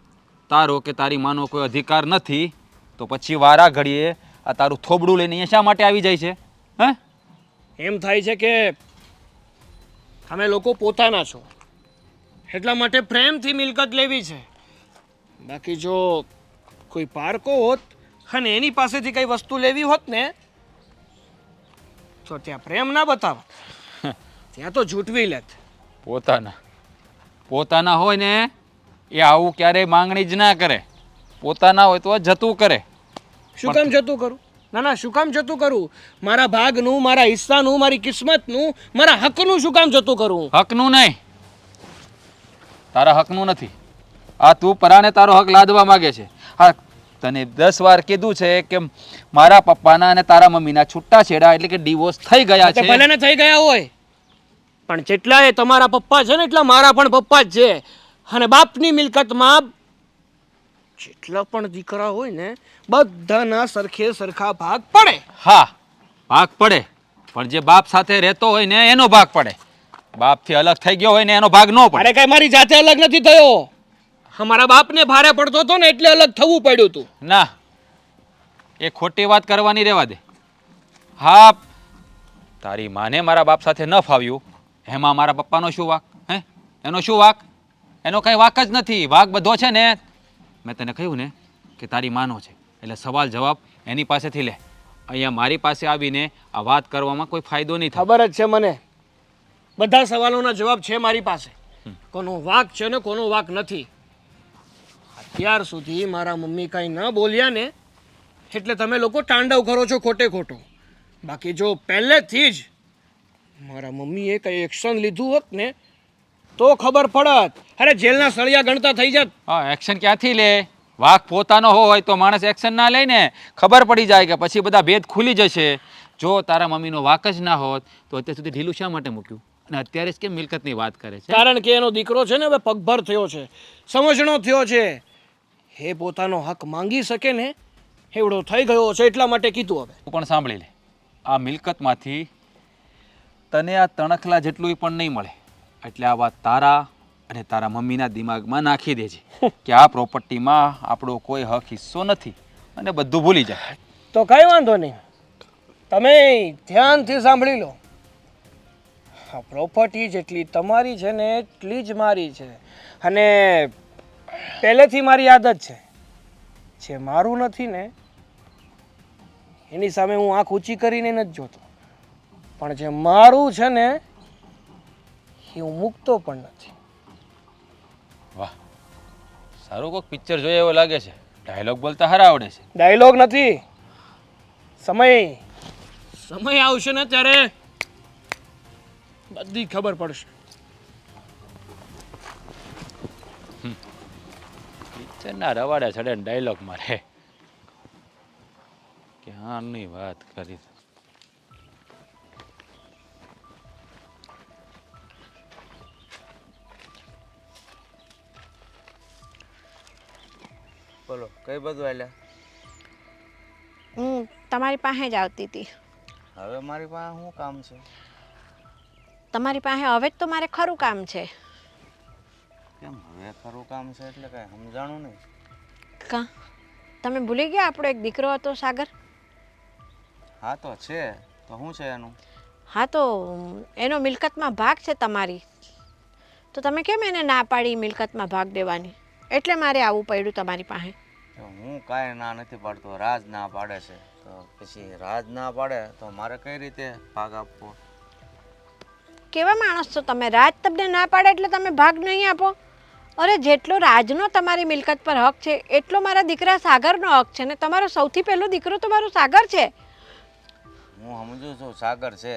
Speaker 4: તારો કે તારી માનો કોઈ અધિકાર નથી, તો પછી વારા ઘડીએ આ તારું થોબડું લઈને અહીંયા શા માટે આવી જાય છે? હે,
Speaker 2: એમ થાય છે કે તમે લોકો પોતાના છો એટલા માટે પ્રેમથી મિલકત લેવી છે. બાકી જો કોઈ પારકો હોત અને એની પાસેથી કઈ વસ્તુ લેવી હોત ને તો ત્યાં પ્રેમ ના બતાવો, ત્યાં તો જૂટવી લેત.
Speaker 4: પોતાના હોય ને એ આવું ક્યારેય માંગણી જ ના કરે. પોતાના હોય તો જતું કરે.
Speaker 2: શું કામ જતું કરું? ના ના, શું કામ જતું કરું? મારા ભાગનું, મારા હિસ્સાનું, મારી કિસ્મતનું, મારા હકનું શું કામ જતું કરું?
Speaker 4: હકનું નહીં, તારા હકનું નથી. આ તું પરાણે તારો હક લાદવા માંગે છે. હા તને 10 વાર કીધું છે કે મારા પપ્પાના અને તારા મમ્મીના છૂટાછેડા એટલે કે ડિવોર્સ થઈ ગયા
Speaker 2: તે
Speaker 4: છે.
Speaker 2: ભલે ને થઈ ગયા હોય, પણ જેટલા એ તમારા પપ્પા છે ને એટલા મારા પણ પપ્પા જ છે. અને બાપની મિલકતમાં જેટલા પણ દીકરા હોય ને બધાના સરખે સરખા ભાગ પડે.
Speaker 4: હા ભાગ પડે, પણ જે બાપ સાથે રહેતો હોય ને એનો ભાગ પડે. બાપથી અલગ થઈ ગયો હોય ને એનો ભાગ ન પડે.
Speaker 2: અરે કઈ મારી જાતે અલગ નથી થયો, અમારા બાપને ભારે પડતો હતો ને એટલે અલગ થવું પડ્યું હતું.
Speaker 4: ના, એ ખોટી વાત કરવાની રહેવા દે. હા તારી માને મારા બાપ સાથે ન ફાવ્યું, એમાં મારા પપ્પાનો શું વાક? હે, એનો શું વાક? એનો કંઈ વાક જ નથી. વાક બધો છે ને મેં તને કહ્યું ને કે તારી માનો છે, એટલે સવાલ જવાબ એની પાસેથી લે. અહીંયા મારી પાસે આવીને આ વાત કરવામાં કોઈ ફાયદો નહીં થાય.
Speaker 2: ખબર જ છે મને, બધા સવાલોના જવાબ છે મારી પાસે. કોનો વાક છે ને કોનો વાક નથી. અત્યાર સુધી મારા મમ્મી કાંઈ ન બોલ્યા ને એટલે તમે લોકો તાંડવ કરો છો ખોટે ખોટો. બાકી જો પહેલેથી જ મારા મમ્મીએ કંઈ એક્શન લીધું હોત ને તો ખબર પડત. અરે જેલના સળિયા ગણતા થઈ જાત.
Speaker 4: હા એક્શન ક્યાંથી લે? વાક પોતાનો હોય તો માણસ એક્શન ના લે ને, ખબર પડી જાય કે પછી બધા ભેદ ખુલી જશે. જો તારા મમ્મીનો વાક જ ના હોત તો અત્યાર સુધી ઢીલું શા માટે મૂક્યું? અને અત્યારે જ કેમ મિલકતની વાત કરે છે?
Speaker 2: કારણ કે એનો દીકરો છે ને હવે પગભર થયો છે, સમજણો થયો છે. એ પોતાનો હક માંગી શકે ને એવડો થઈ ગયો છે એટલા માટે કીધું. હવે
Speaker 4: તું પણ સાંભળી લે, આ મિલકતમાંથી તને આ તણખલા જેટલું પણ નહીં મળે. એટલે આ વાત તારા અને તારા મમ્મીના દિમાગમાં નાખી દેજે કે આ પ્રોપર્ટીમાં આપણો કોઈ હક હિસ્સો નથી અને બધું ભૂલી જાય.
Speaker 2: તો કઈ વાંધો નહીં, તમે ધ્યાનથી સાંભળી લો. આ પ્રોપર્ટી જેટલી તમારી છે ને એટલી જ મારી છે. અને પહેલેથી મારી આદત છે, જે મારું નથી ને એની સામે હું આંખ ઊંચી કરીને નથી જોતો, પણ જે મારું છે ને એ હું મૂકતો પણ નથી.
Speaker 4: વાહ, સારું કોઈક પિક્ચર જોઈએ એવો લાગે છે. ડાયલોગ બોલતા સારા આવડે છે.
Speaker 2: ડાયલોગ નથી, સમય આવશે ને ત્યારે બધી ખબર પડશે.
Speaker 4: પિક્ચરના રવાડે ચડે ને ડાયલોગ મારે. ક્યાંની વાત કરી.
Speaker 3: બોલો કઈ બધું હાલ્યા?
Speaker 1: હું તમારી પાસે જ આવતી હતી.
Speaker 3: હવે મારી પાસે શું કામ છે?
Speaker 1: તમારી પાસે હવે જ તો મારે ખરું કામ છે.
Speaker 3: કેમ હવે ખરું કામ છે એટલે કઈ સમજાણું નહીં.
Speaker 1: કા તમે ભૂલી ગયા આપણો એક દીકરો હતો સાગર?
Speaker 3: હા તો છે, તો શું છે એનું?
Speaker 1: હા તો એનો મિલકતમાં ભાગ છે તમારી, તો તમે કેમ એને ના પાડી મિલકતમાં ભાગ દેવાની? એટલે મારે આવવું પડ્યું તમારી પાસે.
Speaker 3: તો હું કાંઈ ના નથી પાડતો, રાજ ના પાડે છે. તો પછી રાજ ના પાડે તો મારે કઈ રીતે ભાગ આપવો?
Speaker 1: કેવા માણસ છો તમે? રાજ તમને ના પાડે એટલે તમે ભાગ નહીં આપો? અરે જેટલો રાજનો તમારી મિલકત પર હક છે એટલો મારા દીકરા સાગરનો હક છે ને. તમારો સૌથી પહેલો દીકરો તો મારો સાગર છે.
Speaker 3: હું સમજુ છું સાગર છે,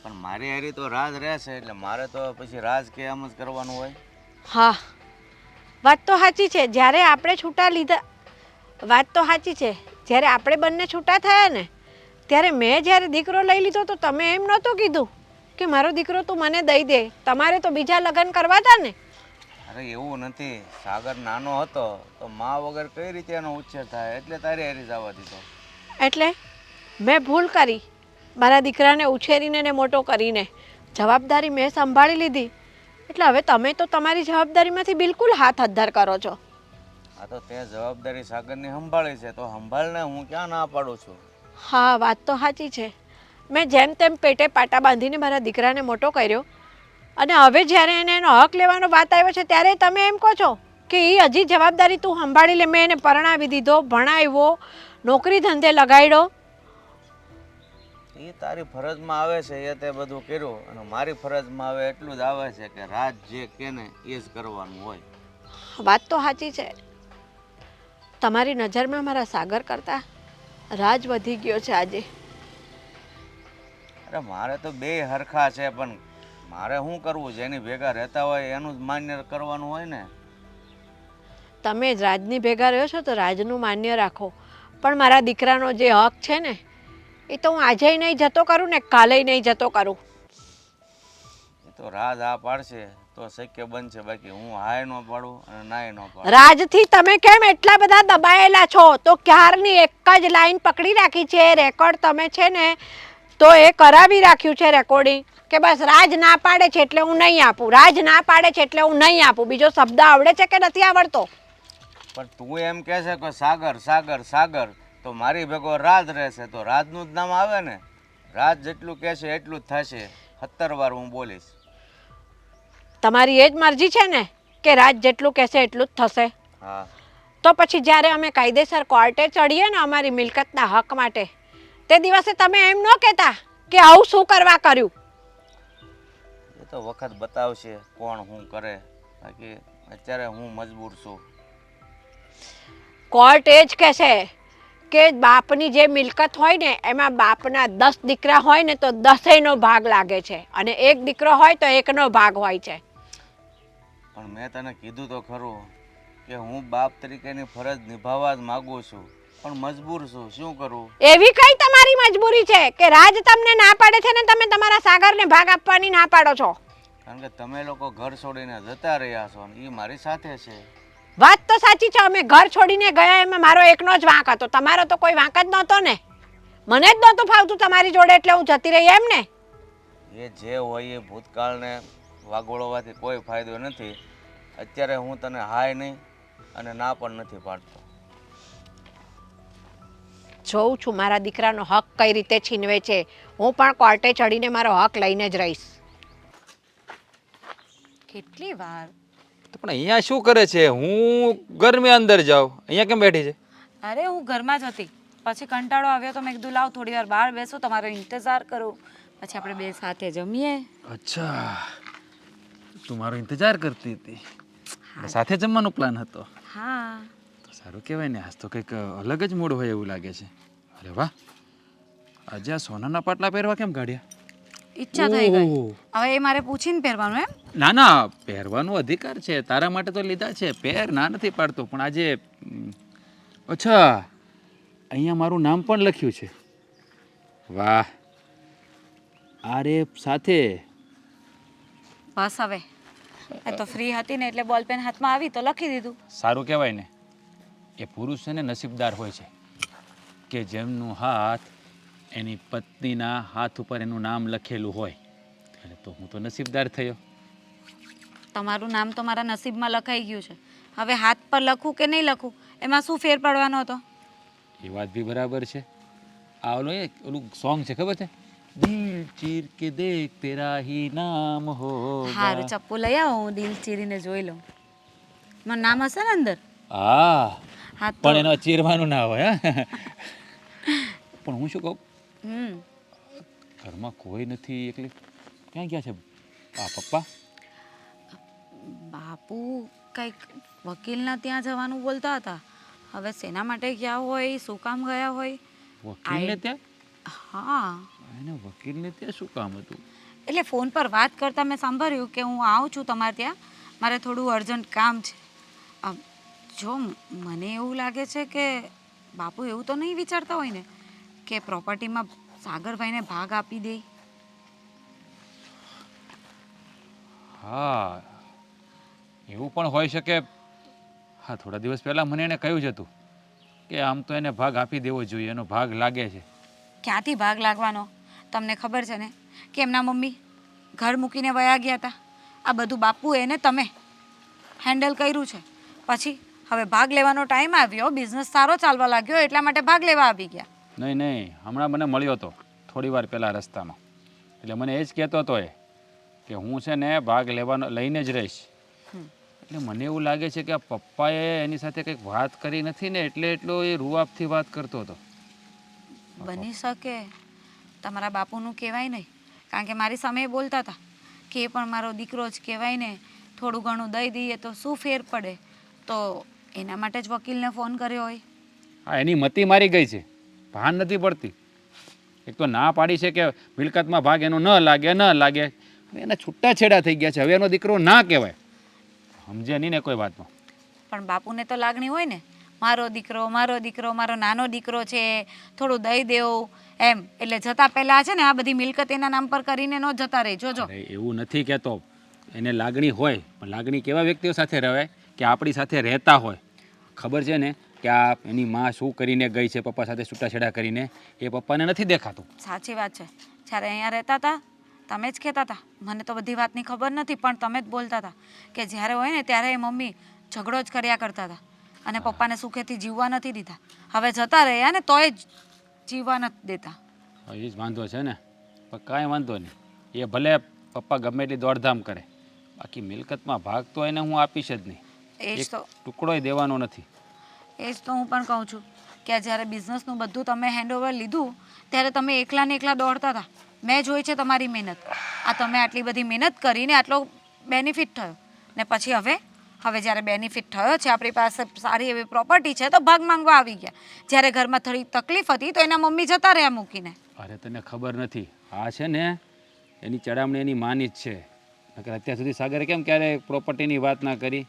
Speaker 3: પણ મારી હારી તો રાજ રહેશે એટલે મારે તો પછી રાજ કે એમ જ કરવાનું હોય.
Speaker 1: હા વાત તો સાચી છે. જ્યારે આપણે છૂટા લીધા, વાત તો સાચી છે, જ્યારે આપણે બંને છૂટા થયા ને ત્યારે મેં જ્યારે દીકરો લઈ લીધો તો તમે એમ નહોતું કીધું કે મારો દીકરો તું મને દઈ દે? તમારે તો બીજા લગ્ન કરવા હતા ને.
Speaker 3: અરે એવું નથી, સાગર નાનો હતો તો મા વગર કઈ રીતે એનો ઉછેર થાય, એટલે તારી હારી જવા દીધો.
Speaker 1: એટલે મેં ભૂલ કરી મારા દીકરાને ઉછેરીને ને મોટો કરીને. જવાબદારી મેં સંભાળી લીધી એટલે હવે તમે તો તમારી જવાબદારીમાંથી બિલકુલ હાથ અદ્ધર કરો છો.
Speaker 3: આ તો તે જવાબદારી સાગરની સંભાળી છે તો સંભાળને, હું ક્યાં ના પાડું છું.
Speaker 1: હા વાત તો સાચી છે. મેં જેમ તેમ પેટે પાટા બાંધીને મારા દીકરાને મોટો કર્યો અને હવે જ્યારે એને એનો હક લેવાનો વાત આવ્યો છે ત્યારે તમે એમ કહો છો કે એ હજી જવાબદારી તું સંભાળી લે. મેં એને પરણાવી દીધો, ભણાવ્યો, નોકરી ધંધે લગાડ્યો.
Speaker 3: એ તારી ફરજમાં આવે છે એ તે બધું કર્યું, અને મારી ફરજમાં આવે એટલું જ આવે છે કે રાજ જે કે ને એ જ કરવાનું હોય.
Speaker 1: વાત તો સાચી છે. તમારી નજરમાં મારા સાગર કરતાં રાજ વધી ગયો છે આજે.
Speaker 3: અરે મારે તો બે હરખા છે, પણ મારે શું કરવું? જેની ભેગા રહેતા હોય એનું જ માન્ય કરવાનું હોય ને.
Speaker 1: તમે જ રાજની ભેગા રહ્યો છો તો રાજનું માન્ય રાખો, પણ મારા દીકરાનો જે હક છે ને એ તો હું આજે નહીં જતો કરું ને કાલે નહીં જતો કરું.
Speaker 3: એ તો રાજ આ પાડશે તો શક્ય બનશે, બાકી હું હાય ન પાડું અને નાય ન પાડું.
Speaker 1: રાજથી તમે કેમ એટલા બધા દબાયેલા છો? તો ક્યારની એક જ લાઈન પકડી રાખી છે. રેકોર્ડ તમે છે ને તો એ કરાવી રાખ્યું છે રેકોર્ડિંગ કે બસ રાજ ના પાડે છે એટલે હું નહીં આપું, રાજ ના પાડે છે એટલે હું નહીં આપું. બીજો શબ્દ આવડે છે કે નથી આવડતો?
Speaker 3: પણ તું એમ કહે છે કે સાગર સાગર સાગર, તો મારી ભેગો રાજ રહેશે તો રાજનું જ નામ આવે ને. રાજ જેટલું કહેશે એટલું જ થશે. 17 વાર હું બોલીશ.
Speaker 1: તમારી એ જ મરજી છે ને કે રાજ જેટલું કહેશે એટલું જ થશે?
Speaker 3: હા.
Speaker 1: તો પછી જ્યારે અમે કાયદેસર કોર્ટે ચડીએ ને અમારી મિલકતના હક માટે, તે દિવસે તમે એમ ન કહેતા કે આવું શું કરવા કર્યું?
Speaker 3: એ તો વખત બતાવશે કોણ શું કરે, બાકી અત્યારે હું મજબૂર છું.
Speaker 1: કોર્ટ એ જ કહેશે કે બાપની જે મિલકત હોય ને એમાં બાપના 10 દીકરા હોય ને તો 10નો ભાગ લાગે છે અને એક દીકરો હોય તો 1નો ભાગ હોય છે.
Speaker 3: પણ મેં તને કીધું તો ખરું કે હું બાપ તરીકેની ફરજ નિભાવવા જ માગું છું, પણ મજબૂર છું. શું કરું?
Speaker 1: એવી કઈ તમારી મજબૂરી છે કે રાજ તમને ના પાડે છે ને તમે તમારા સાગરને ભાગ આપવાની ના પાડો છો?
Speaker 3: કારણ કે તમે લોકો ઘર છોડીને જતા રહ્યા છો અને એ મારી સાથે છે.
Speaker 1: વાત તો સાચી છે. અમે ઘર છોડીને ગયા એમાં મારો એકનો જ વાંક હતો, તમારો તો કોઈ વાંક જ નહોતો ને. મને જ નહોતું ફાવતું તમારી જોડે એટલે હું જતી રહી એમ ને.
Speaker 3: એ જે હોય એ ભૂતકાળને વાગોળવાથી કોઈ ફાયદો નથી. અત્યારે હું તને હાય નહીં અને ના પણ નથી પાડતો.
Speaker 1: જોઉં છું મારા દીકરાનો હક કઈ રીતે છીનવે છે. હું પણ કોર્ટે ચડીને મારો હક લઈને જ રહીશ.
Speaker 5: કેટલી વાર?
Speaker 4: પણ અહીંયા શું કરે છે? હું ઘરની અંદર જાઉં, અહીંયા કેમ બેઠી છે?
Speaker 5: અરે હું ઘરમાં જ હતી, પછી કંટાળો આવ્યો તો મેં કીધું લાવ થોડી વાર બહાર બેસો, તમારો ઇંતજાર કરું, પછી આપણે બે સાથે જમીએ.
Speaker 4: અચ્છા, તું મારો ઇંતજાર કરતી હતી, સાથે જમવાનો પ્લાન હતો.
Speaker 5: હા.
Speaker 4: તો સારું કહેવાય ને, આજ તો કંઈક અલગ જ મૂડ હોય એવું લાગે છે. અરે વાહ, આજે આ સોનાના પાટલા પહેરવા કેમ કાઢ્યા?
Speaker 5: ઈચ્છા થઈ ગઈ.
Speaker 4: ઓહ.
Speaker 5: હવે એ મારે પૂછીને પહેરવાનું એમ?
Speaker 4: ના ના, પહેરવાનો અધિકાર છે, તારા માટે તો લીધા છે, પહેર, ના નથી પાડતો, પણ આજે અચ્છા, અહીંયા મારું નામ પણ લખ્યું છે. વાહ, આરે સાથે.
Speaker 5: બસ હવે એ તો ફ્રી હતી ને એટલે બોલપેન હાથમાં આવી તો લખી દીધું.
Speaker 4: સારું કહેવાય ને, એ પુરુષ છે ને નસીબદાર હોય છે કે જેમનું હાથ એની પત્નીના હાથ ઉપર એનું નામ લખેલું હોય. એટલે તો હું તો નસીબદાર થયો.
Speaker 5: તમારું નામ તો મારા નસીબમાં લખાઈ ગયું છે. હવે હાથ પર લખું કે નહીં લખું એમાં શું ફેર પડવાનો હતો?
Speaker 4: એ વાત બી બરાબર છે. આ ઓલું સોંગ છે, ખબર છે? દિલ ચીર કે દેખ તેરા હી નામ હોગા.
Speaker 5: હારું, ચપ્પુ લઈ આવો, હું દિલ ચીરીને જોઈ લઉં. મારું નામ હશે ને અંદર?
Speaker 4: હા,
Speaker 5: હા તો
Speaker 4: પણ એનો ચીરવાનું ના હોય. હા. પણ હું શું કહું, ઘરમાં કોઈ નથી, એકલી ક્યાં ગયા છે આ પપ્પા?
Speaker 5: બાપુ કંઈક વકીલના ત્યાં જવાનું બોલતા હતા. હવે શેના માટે ગયા હોય, શું કામ ગયા હોય?
Speaker 4: વકીલને ત્યાં?
Speaker 5: હા,
Speaker 4: એને વકીલને ત્યાં શું કામ હતું?
Speaker 5: એટલે ફોન પર વાત કરતા મેં સાંભળ્યું કે હું આવું છું તમારે ત્યાં, મારે થોડું અર્જન્ટ કામ છે. જો મને એવું લાગે છે કે બાપુ એવું તો નહીં વિચારતા હોય ને કે પ્રોપર્ટીમાં સાગરભાઈને ભાગ આપી દે.
Speaker 4: હા, એવું પણ હોઈ શકે. હા, થોડા દિવસ પહેલાં મને એણે કહ્યું જ હતું કે આમ તો એને ભાગ આપી દેવો જોઈએ, એનો ભાગ લાગે છે.
Speaker 5: ક્યાંથી ભાગ લાગવાનો? તમને ખબર છે ને કે એમના મમ્મી ઘર મૂકીને વયા ગયા હતા. આ બધું બાપુએ ને તમે હેન્ડલ કર્યું છે. પછી હવે ભાગ લેવાનો ટાઈમ આવ્યો, બિઝનેસ સારો ચાલવા લાગ્યો એટલા માટે ભાગ લેવા આવી ગયા.
Speaker 4: નહીં નહીં, હમણાં મને મળ્યો હતો થોડી વાર પહેલાં રસ્તામાં. એટલે મને એ જ કહેતો હતો એ કે હું છે ને ભાગ લેવાનો લઈને જ રહીશ. એટલે મને એવું લાગે છે કે આ પપ્પાએ એની સાથે કંઈક વાત કરી નથી ને, એટલે એટલો એ રૂઆબથી વાત કરતો હતો.
Speaker 5: બની શકે તમારા બાપુનું કહેવાય નહીં, કારણ કે મારી સામે એ બોલતા હતા કે એ પણ મારો દીકરો જ કહેવાય ને, થોડું ઘણું દઈ દઈએ તો શું ફેર પડે. તો એના માટે જ વકીલને ફોન કર્યો હોય.
Speaker 4: હા, એની મતી મારી ગઈ છે, ભાન નથી પડતી. એક તો ના પાડી છે કે મિલકતમાં ભાગ એનો ન લાગે ન લાગે, એના છૂટાછેડા થઈ ગયા છે. હવે એનો દીકરો ના કહેવાય, સમજે નહીં ને કોઈ વાતમાં.
Speaker 5: પણ બાપુને તો લાગણી હોય ને, મારો દીકરો મારો દીકરો મારો નાનો દીકરો છે, થોડું દઈ દેવું એમ. એટલે જતા પહેલાં છે ને આ બધી મિલકત એના નામ પર કરીને ન જતા રહે. જોજો.
Speaker 4: અરે એવું નથી કહેતો, એને લાગણી હોય, પણ લાગણી કેવા વ્યક્તિઓ સાથે રહે કે આપણી સાથે રહેતા હોય. ખબર છે ને કે આ એની માં શું કરીને ગઈ છે પપ્પા સાથે છૂટાછેડા કરીને, એ પપ્પાને નથી દેખાતું.
Speaker 5: સાચી વાત છે. જ્યારે અહીંયા રહેતા હતા તમે જ કહેતા હતા, મને તો બધી વાતની ખબર નથી, પણ તમે જ બોલતા હતા કે જ્યારે હોય ને ત્યારે એ મમ્મી ઝઘડો જ કર્યા કરતા હતા અને પપ્પાને સુખેથી જીવવા નથી દીધા. હવે જતા રહ્યા ને તોય જ જીવવા નથી દેતા.
Speaker 4: એ જ વાંધો છે ને. પણ કાંઈ વાંધો નહીં, એ ભલે પપ્પા ગમે એટલી દોડધામ કરે, બાકી મિલકતમાં ભાગ તો એને હું આપીશ જ નહીં.
Speaker 5: એ જ
Speaker 4: એક
Speaker 5: તો
Speaker 4: ટુકડોય દેવાનો નથી.
Speaker 5: એ જ તો હું પણ કહું છું કે આ જ્યારે બિઝનેસનું બધું તમે હેન્ડઓવર લીધું ત્યારે તમે એકલા ને એકલા દોડતા હતા. મેં જોઈ છે તમારી મહેનત. આ તમે આટલી બધી મહેનત કરીને આટલો બેનિફિટ થયો ને પછી હવે જ્યારે બેનિફિટ થયો છે, આપણી પાસે સારી એવી પ્રોપર્ટી છે, તો ભાગ માંગવા આવી ગયા. જ્યારે ઘરમાં થોડી તકલીફ હતી તો એના મમ્મી જતા રહ્યા મૂકીને.
Speaker 4: અરે તને ખબર નથી, આ છે ને એની ચડામણી એની માની જ છે. નકર અત્યાર સુધી સાગરે કેમ ક્યારે પ્રોપર્ટીની વાત ના કરી?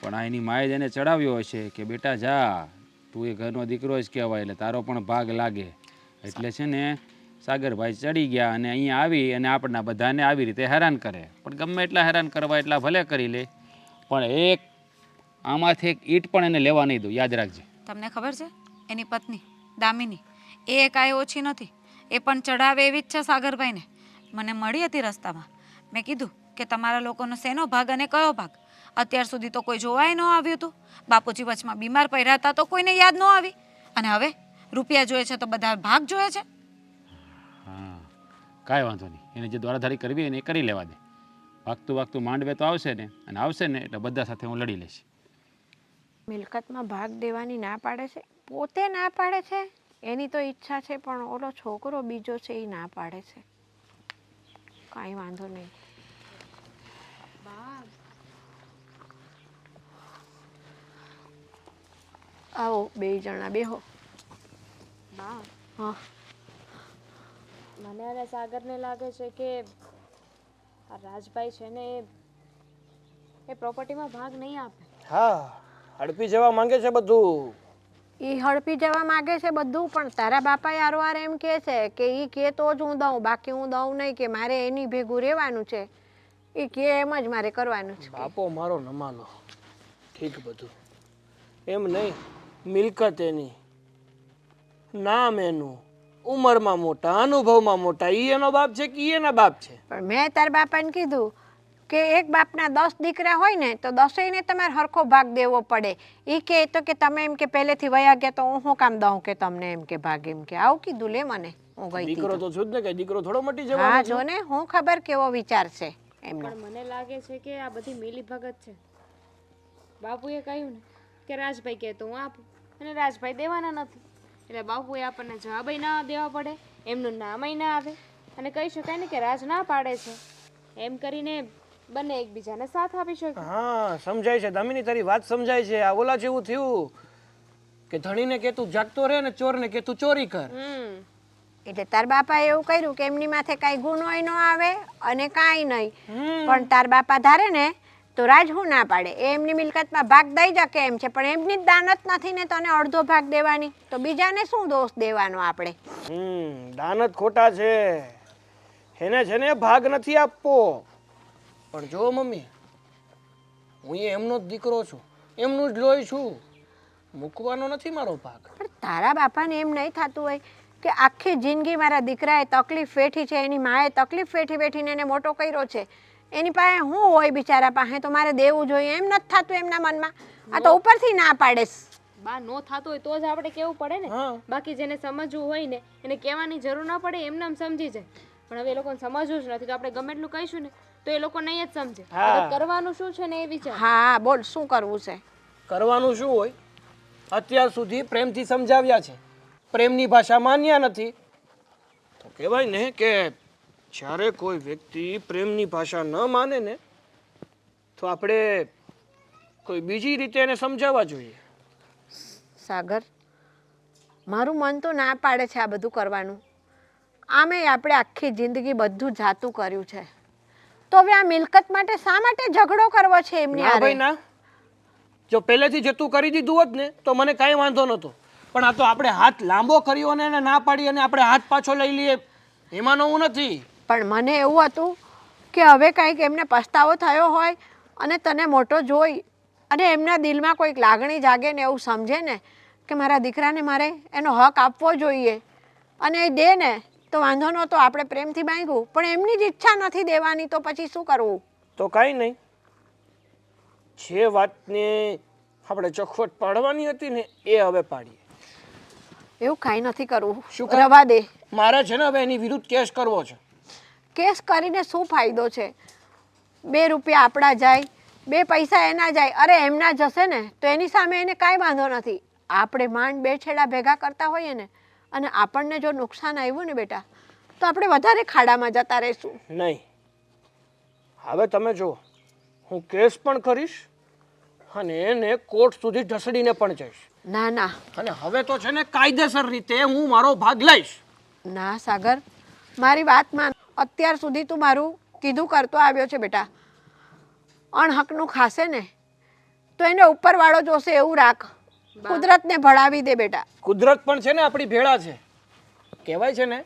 Speaker 4: પણ આ એની માએ જ એને ચડાવ્યો હશે કે બેટા જા, તું એ ઘરનો દીકરો જ કહેવાય, એટલે તારો પણ ભાગ લાગે. એટલે છે ને સાગરભાઈ ચડી ગયા અને અહીંયા આવી અને આપણા બધાને આવી રીતે હેરાન કરે. પણ ગમે એટલા હેરાન કરવા એટલા ભલે કરી લે, પણ એક આમાંથી એક ઈંટ પણ એને લેવા નહીં દઉં, યાદ રાખજે.
Speaker 5: તમને ખબર છે એની પત્ની દામિની એ કાંઈ ઓછી નથી, એ પણ ચડાવે એવી જ છે સાગરભાઈને. મને મળી હતી રસ્તામાં, મેં કીધું કે તમારા લોકોનો શેનો ભાગ અને કયો ભાગ? અત્યાર સુધી તો કોઈ જોવાય ન આવ્યું હતું. બાપુજી વચમાં બીમાર પડ્યા હતા તો કોઈને યાદ ન આવી, અને હવે રૂપિયા જોઈએ છે તો બધા ભાગ જોઈએ છે.
Speaker 4: હા, કાંઈ વાંધો નહીં, એને જે દ્વારાધારી કરવી એને એ કરી લેવા દે. વાગતું વાગતું માંડવે તો આવશે ને, અને આવશે ને એટલે બધા સાથે હું લડી લઈશ.
Speaker 1: મિલકતમાં ભાગ દેવાની ના પાડે છે, પોતે ના પાડે છે. એની તો ઈચ્છા છે, પણ ઓલો છોકરો બીજો છે એ ના પાડે છે. કાંઈ વાંધો નહીં. આવો બે જણા બેહો.
Speaker 6: બા
Speaker 1: હા
Speaker 6: મને અને સાગરને લાગે છે કે આ રાજભાઈ છે ને એ પ્રોપર્ટીમાં ભાગ નહીં આપે.
Speaker 2: હા, હડપી જવા માંગે છે બધું.
Speaker 1: એ હડપી જવા માંગે છે બધું, પણ તારા બાપા યારવાર એમ કહે છે કે એ કે તો જ હું દઉં, બાકી હું દઉં નહીં, કે મારે એની ભેગું રહેવાનું છે. એ કે એમ જ મારે કરવાનું છે.
Speaker 2: બાપો મારો ન માનો, ઠીક બધું એમ નહીં, મિલકત એની, નામ એનું, ઉંમરમાં મોટા, અનુભવમાં મોટા, ઈ એનો બાપ છે કે ઈ એના બાપ છે?
Speaker 1: પણ મેં તારા બાપાને કીધું કે એક બાપના 10 દીકરા હોય ને તો 10યને તમારે હરખો ભાગ દેવો પડે. એ કહે તો કે તમે એમ કે પહેલેથી વયા ગયા તો હું શું કામ દઉં કે તમને એમ કે ભાગ, એમ કે આવું કીધું લે મને. હું ગઈ હતી
Speaker 2: દીકરો તો છું જ ને, કે દીકરો થોડો મટી
Speaker 1: હા
Speaker 2: જવાનો છે?
Speaker 1: જો ને, હું ખબર કેવો વિચાર છે એમનો.
Speaker 6: પણ મને લાગે છે કે આ બધી મિલીભગત છે. બાપુએ કહ્યું ને કે રાજભાઈ કહે તો હું આપું, અને રાજભાઈ દેવાના નથી, એટલે બાપુએ આપણને જવાબય ના દેવા પડે, એમનું નામય ના આવે, અને કહી શકાય ને કે રાજ ના પાડે છે. એમ કરીને બંને એકબીજાને સાથ આપી શકે.
Speaker 2: હા, સમજાય છે દામિની, તારી વાત સમજાય છે. આ ઓલા જેવું થયું કે ધણીને કે તું જાગતો રહે ને ચોરને કે તું ચોરી કર.
Speaker 1: એટલે તાર બાપાએ એવું કર્યું કે એમની માથે કાંઈ ગુનોય ન આવે અને કાંઈ નહીં. પણ તાર બાપા ધારે ને તો રાજ હું ના પાડે, એ એમની મિલકતમાં ભાગ દઈ શકે એમ છે, પણ એમની જ દાનત નથી ને તને અડધો ભાગ દેવાની, તો બીજાને શું દોષ દેવાનો આપણે?
Speaker 2: દાનત ખોટા છે, એને છે ને ભાગ નથી આપવો. પણ જો મમ્મી, હું એમનો જ દીકરો છું, એમનું જ લોહી છું, મૂકવાનો નથી મારો ભાગ.
Speaker 1: પણ તારા બાપાને એમ નહીં થતું હોય કે આખી જિંદગી મારા દીકરાએ તકલીફ વેઠી છે, એની માએ તકલીફ વેઠી વેઠીને એને મોટો કર્યો છે, એની પાસે શું હોય બિચારા પાસે, તો મારે દેવું જોઈએ, એમ નથી થતું એમના મનમાં? આ તો ઉપરથી ના પાડેસ.
Speaker 6: બા નો થતું હોય તો જ આપણે કેવું પડે ને. બાકી જેને સમજવું હોય ને એને કહેવાની જરૂર ના પડે, એમને આમ સમજી જાય. પણ હવે એ લોકોને સમજવું જ નથી, તો આપણે ગમે એટલું કહીશું ને તો એ લોકો નહીં જ સમજે. હવે કરવાનું શું છે ને એ વિચાર.
Speaker 1: હા બોલ, શું કરવું છે?
Speaker 2: કરવાનું શું હોય? અત્યાર સુધી પ્રેમથી સમજાવ્યા છે, પ્રેમની ભાષા માન્યા નથી. તો કહેવાય ને કે જ્યારે કોઈ વ્યક્તિ પ્રેમની ભાષા ન માને ને તો આપણે કોઈ બીજી રીતે એને સમજાવવા જોઈએ.
Speaker 1: સાગર, મારું મન તો ના પાડે છે આ બધું કરવાનું. આમે આપણે આખી જિંદગી બધું જાતું કર્યું છે, તો હવે આ મિલકત માટે શા માટે ઝઘડો કરવો છે એમની
Speaker 2: ના
Speaker 1: હારે?
Speaker 2: ભાઈ ના, જો પહેલેથી જતું કરી દીધું હોત ને તો મને કાંઈ વાંધો નહોતો. પણ આ તો આપણે હાથ લાંબો કર્યો અને એને ના પાડી અને આપણે હાથ પાછો લઈ લઈએ, એમાંનો હું નથી.
Speaker 1: પણ મને એવું હતું કે હવે કંઈક એમને પસ્તાવો થયો હોય અને તને મોટો જોઈ અને એમના દિલમાં કોઈક લાગણી જાગે ને એવું સમજે ને કે મારા દીકરાને મારે એનો હક આપવો જોઈએ, અને એ દે ને તો વાંધો નહોતો, આપણે પ્રેમથી માંગ્યું, પણ એમની જ ઈચ્છા નથી દેવાની, તો પછી શું કરવું?
Speaker 2: તો કાંઈ નહીં, જે વાતને આપણે ચોખવટ પાડવાની હતી ને એ હવે પાડીએ.
Speaker 1: એવું કાંઈ નથી કરવું.
Speaker 2: શું કામ?
Speaker 1: રવા દે.
Speaker 2: મારે છે ને હવે એની વિરુદ્ધ કેસ કરવો છે.
Speaker 1: કેસ કરીને શું ફાયદો છે? 2 રૂપિયા આપણા જાય, 2 પૈસા એના જાય. અરે એમના જશે ને તો એની સામે એને કાંઈ વાંધો નથી. આપણે માંડ 2 છેડા ભેગા કરતા હોઈએ ને અને આપણને જો નુકસાન આવ્યું ને બેટા, તો આપણે વધારે ખાડામાં જતા રહીશું.
Speaker 2: નહીં, હવે તમે જુઓ, હું કેસ પણ કરીશ અને એને કોર્ટ સુધી ઢસડીને પણ જઈશ.
Speaker 1: ના ના
Speaker 2: અને હવે તો છે ને કાયદેસર રીતે હું મારો ભાગ લઈશ.
Speaker 1: ના સાગર, મારી વાત માન. અત્યાર સુધી તું મારું કીધું કરતો આવ્યો છે બેટા. અણહકનું ખાશે ને તો એને ઉપરવાળો જોશે એવું રાખ, કુદરતને ભળાવી દે બેટા.
Speaker 2: કુદરત પણ છે ને આપણી ભેળા છે. કહેવાય છે ને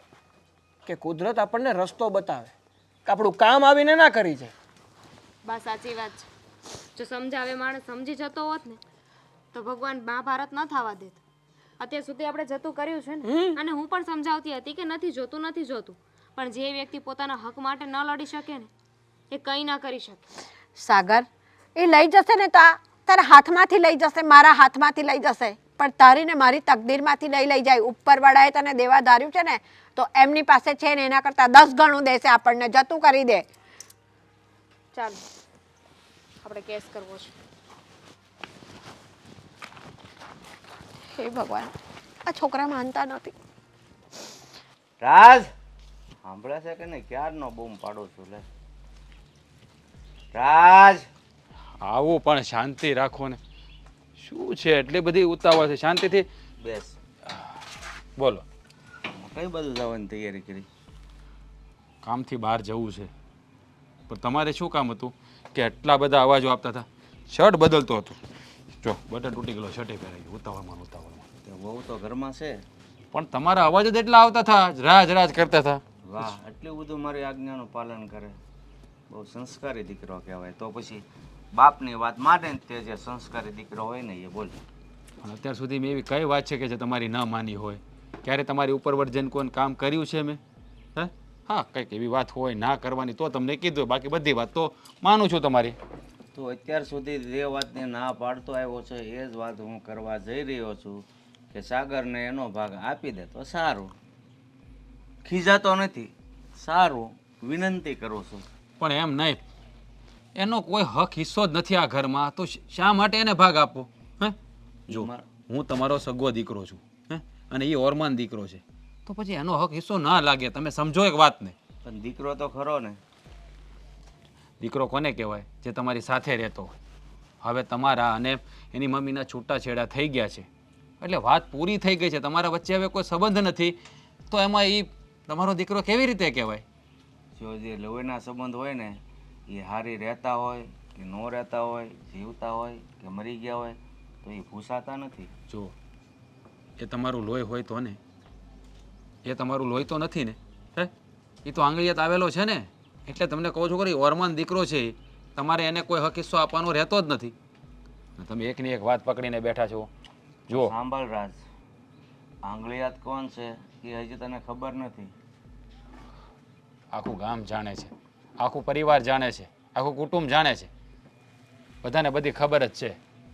Speaker 2: કે કુદરત આપણને રસ્તો બતાવે, કે આપણું કામ આવીને ના કરી જાય.
Speaker 6: બા સાચી વાત છે. જો સમજાવે માણસ સમજી જતો હોત ને તો ભગવાન મહાભારત ન થવા દેત. અત્યાર સુધી આપણે જતું કર્યું છે ને, અને હું પણ સમજાવતી હતી કે નથી જોતું, નથી જોતું, પણ જે વ્યક્તિ પોતાના હક માટે ન લડી શકે ને એ કંઈ ના કરી શકે.
Speaker 1: સાગર, એ લઈ જશે ને તો તારા હાથમાંથી લઈ જશે, મારા હાથમાંથી લઈ જશે, પણ તારી ને મારી તકદીરમાંથી નહીં લઈ જાય. ઉપરવાળાએ તને દેવા ધાર્યું છે ને તો એમની પાસે છે ને એના કરતાં 10 ગણું દેશે આપણને. જતું કરી દે.
Speaker 6: ચાલો આપણે કેસ કરવો છે.
Speaker 1: હે ભગવાન, આ છોકરા માનતા નથી.
Speaker 3: રાજ સાંભળે છે કે નહીં? ક્યારનો બૂમ પાડો છું લે. રાજ
Speaker 4: આવું પણ શાંતિ રાખો ને. શું છે એટલી બધી ઉતાવળ છે? શાંતિથી
Speaker 3: બેસ.
Speaker 4: બોલો.
Speaker 3: કઈ બાજુ જવાની તૈયારી કરી?
Speaker 4: કામથી બહાર જવું છે, પણ તમારે શું કામ હતું કે એટલા બધા અવાજો આપતા હતા? શર્ટ બદલતો હતો, જો બટન તૂટી ગયેલો, શર્ટે પહેરાઈ ગયો, ઉતાવળમાં.
Speaker 3: તે વહુ તો ઘરમાં છે.
Speaker 4: પણ તમારા અવાજ જ એટલા આવતા હતા, રાજ કરતા હતા.
Speaker 3: વાહ, આટલું બધું મારી આજ્ઞાનું પાલન કરે. બહુ સંસ્કારી દીકરો કહેવાય. તો પછી બાપની વાત માટે ને તે જે સંસ્કારી દીકરો હોય ને એ બોલ.
Speaker 4: અને અત્યાર સુધી મેં એવી કઈ વાત છે કે જે તમારી ન માની હોય? ક્યારે તમારી ઉપરવટ જઈને કોઈ કામ કર્યું છે મેં? હે? હા, કંઈક એવી વાત હોય ના કરવાની તો તમને કીધું, બાકી બધી વાત તો માનું છું તમારી.
Speaker 3: તો અત્યાર સુધી જે વાતને ના પાડતો આવ્યો છે એ જ વાત હું કરવા જઈ રહ્યો છું કે સાગરને એનો ભાગ આપી દે તો સારું. ખીજાતો નથી, સારું, વિનંતી કરું છું.
Speaker 4: પણ એમ નહીં, એનો કોઈ હક હિસ્સો જ નથી આ ઘરમાં, તો શા માટે એને ભાગ આપવો? હે? જો હું તમારો સગો દીકરો છું, હે, અને એ ઓરમાન દીકરો છે, તો પછી એનો હક હિસ્સો ના લાગે. તમે સમજો એક વાતને.
Speaker 3: પણ દીકરો તો ખરો ને.
Speaker 4: દીકરો કોને કહેવાય? જે તમારી સાથે રહેતો હોય. હવે તમારા અને એની મમ્મીના છૂટાછેડા થઈ ગયા છે, એટલે વાત પૂરી થઈ ગઈ છે, તમારા વચ્ચે હવે કોઈ સંબંધ નથી, તો એમાં એ તમારો દીકરો કેવી રીતે કહેવાય?
Speaker 3: જો જે લોહીના સંબંધ હોય ને એ હારી રહેતા હોય કે ન રહેતા હોય, જીવતા હોય કે મરી ગયા હોય, તો એ ભૂસાતા નથી.
Speaker 4: જો એ તમારું લોહી હોય તો ને, એ તમારું લોહી તો નથી ને, હે? એ તો આંગળીયાત આવેલો છે ને, એટલે તમને કહું છું કે ઓરમાન દીકરો છે, તમારે એને કોઈ હક હિસ્સો આપવાનો રહેતો જ નથી. તમે એકની એક વાત પકડીને બેઠા છો. જુઓ,
Speaker 3: સાંભળ રાજ, આંગળીયાત કોણ છે એ હજી તને ખબર નથી.
Speaker 4: આખું ગામ જાણે છે, આખું પરિવાર જાણે છે, આખું કુટુંબ જાણે છે, બધાને બધી ખબર જ છે,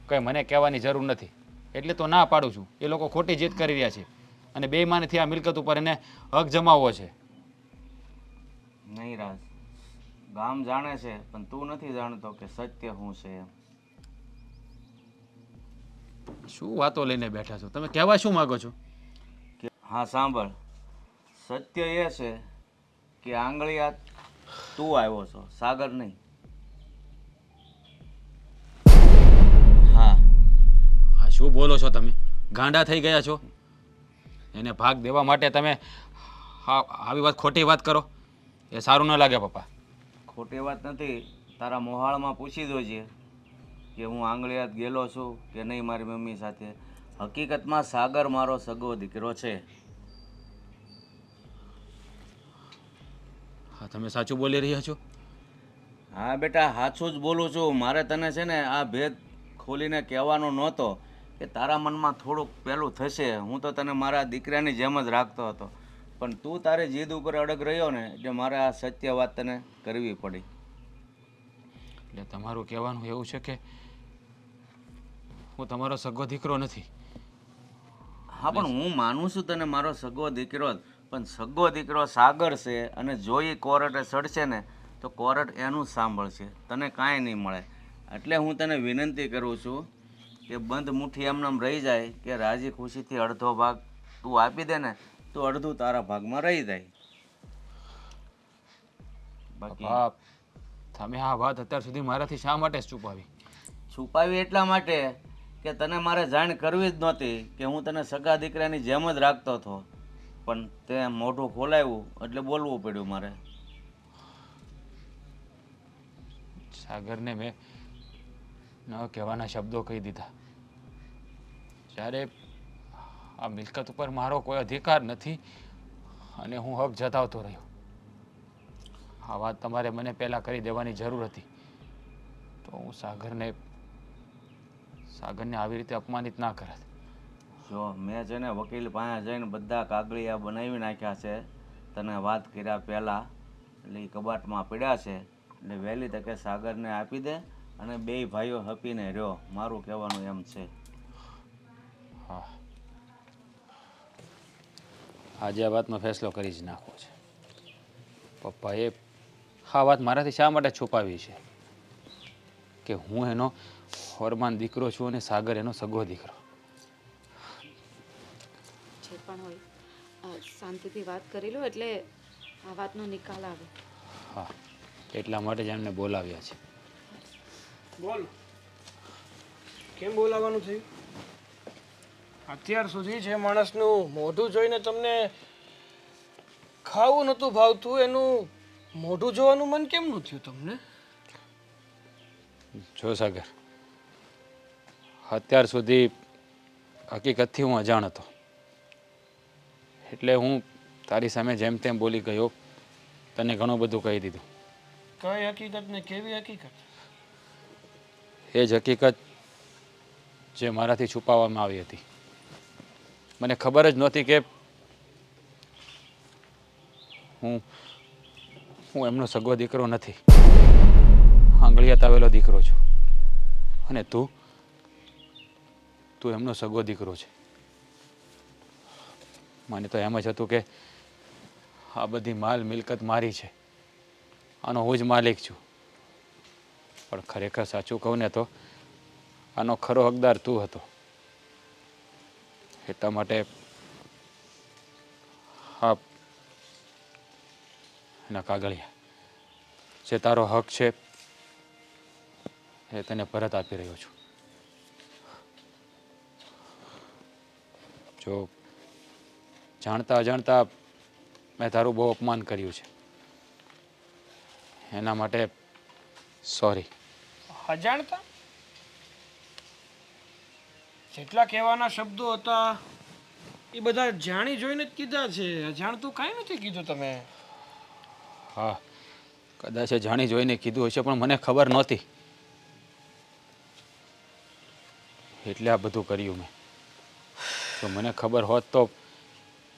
Speaker 4: કંઈ મને કહેવાની જરૂર નથી. એટલે તો ના પાડું છું. એ લોકો ખોટી જીત કરી રહ્યા છે અને બેઈમાનીથી આ મિલકત ઉપર એને હક જમાવવો છે.
Speaker 3: નહીં રાજ, ગામ જાણે છે પણ તું નથી જાણતો કે સત્ય શું છે એમ.
Speaker 4: શું વાતો લઈને બેઠા છો તમે? કહેવા શું માગો છો?
Speaker 3: હા સાંભળ, સત્ય એ છે કે આંગળીયાત તું આવ્યો છો, સાગર નહીં. હા.
Speaker 4: આ શું બોલો છો તમે? ગાંડા થઈ ગયા છો? એને ભાગ દેવા માટે તમે આવી વાત, ખોટી વાત કરો? એ સારું ન લાગે પપ્પા.
Speaker 3: ખોટી વાત નથી. તારા મોહાળમાં પૂછી જોજે કે હું આંગળીયાત ગયેલો છું કે નહીં મારી મમ્મી સાથે. હકીકતમાં સાગર મારો સગો દીકરો છે.
Speaker 4: હા, તમે સાચું બોલી રહ્યા છો?
Speaker 3: હા બેટા, સાચું જ બોલું છું. મારે તને છે ને આ ભેદ ખોલીને કહેવાનો નહોતો કે તારા મનમાં થોડુંક પેલું થશે. હું તો તને મારા દીકરાની જેમ જ રાખતો હતો, પણ તું તારી જીદ ઉપર અડગ રહ્યો ને એટલે મારે આ સત્ય વાત તને કરવી પડી.
Speaker 4: એટલે તમારું કહેવાનું એવું છે કે હું તમારો સગો દીકરો નથી?
Speaker 3: હા, પણ હું માનું છું તને મારો સગો દીકરો જ, પણ સગો દીકરો સાગર છે અને જો એ કોર્ટે ચડશે ને તો કોર્ટ એનું જ સાંભળશે, તને કાંઈ નહીં મળે. એટલે હું તને વિનંતી કરું છું કે બંધ મુઠ્ઠી એમનેમ રહી જાય કે રાજી ખુશીથી અડધો ભાગ તું આપી દે ને તો અડધું તારા ભાગમાં રહી જાય. બાકી
Speaker 4: બાપ, તમે આ વાત અત્યાર સુધી મારાથી શા માટે છુપાવી?
Speaker 3: છુપાવી એટલા માટે કે તને મારે જાણ કરવી જ નહોતી કે હું તને સગા દીકરાની જેમ જ રાખતો હતો, પણ તે મોઢું ખોલાવ્યું એટલે બોલવું પડ્યું મારે.
Speaker 4: સાગરને મેં ન કહેવાના શબ્દો કહી દીધા. જ્યારે આ મિલકત ઉપર મારો કોઈ અધિકાર નથી અને હું હક જતાવતો રહ્યો. આ વાત તમારે મને પહેલાં કરી દેવાની જરૂર હતી, તો હું સાગરને આવી રીતે અપમાનિત ના કરત.
Speaker 3: જો મેં છે ને વકીલ પાસે જઈને બધા કાગળિયા બનાવી નાખ્યા છે તને વાત કર્યા પહેલાં, એટલે એ કબાટમાં પડ્યા છે. એટલે વહેલી તકે સાગરને આપી દે અને બેય ભાઈઓ હપીને રહ્યો, મારું કહેવાનું એમ છે.
Speaker 4: હા, આજે આ વાતનો ફેસલો કરી જ નાખવો છે. પપ્પાએ આ વાત મારાથી શા માટે છુપાવી છે કે હું એનો ઓરમાન દીકરો છું અને સાગર એનો સગો દીકરો?
Speaker 5: જે પણ હોય શાંતિથી વાત કરી લો એટલે આ વાતનો નિકાલ આવે.
Speaker 4: હા, એટલા માટે જ એમને બોલાવ્યા છે.
Speaker 2: બોલ. કેમ બોલાવાનું થયું? અત્યાર સુધી જે માણસનું મોઢું જોઈને તમને ખાવું નહોતું ભાવતું એનું મોઢું જોવાનું મન કેમ ન થયું તમને?
Speaker 4: જો સાગર, અત્યાર સુધી હકીકતથી હું અજાણ હતો, એટલે હું તારી સામે જેમ તેમ બોલી ગયો, તને ઘણું બધું કહી દીધું.
Speaker 2: કઈ હકીકત ને કેવી હકીકત?
Speaker 4: એ જ હકીકત જે મારાથી છુપાવવામાં આવી હતી. મને ખબર જ નહોતી કે હું એમનો સગો દીકરો નથી, આંગળીયાત આવેલો દીકરો છું. અને તું એમનો સગો દીકરો છે. મને તો એમ જ હતું કે આ બધી માલ મિલકત મારી છે, આનો હું જ માલિક છું. પણ ખરેખર સાચું કહું ને તો આનો ખરો હકદાર તું હતો. એટલા માટે હા, એના કાગળિયા જે તારો હક છે એ તને પરત આપી રહ્યો છું. જો જાણતા અજાણતા મેં તારું બહુ અપમાન કર્યું છે, એના માટે સોરી.
Speaker 2: અજાણતા? જેટલા કહેવાના શબ્દો હતા એ બધા જાણી જોઈને જ કીધા છે. અજાણતું કાંઈ નથી કીધું તમે.
Speaker 4: હા, કદાચ એ જાણી જોઈને કીધું હશે, પણ મને ખબર નહોતી એટલે આ બધું કર્યું મેં. જો મને ખબર હોત તો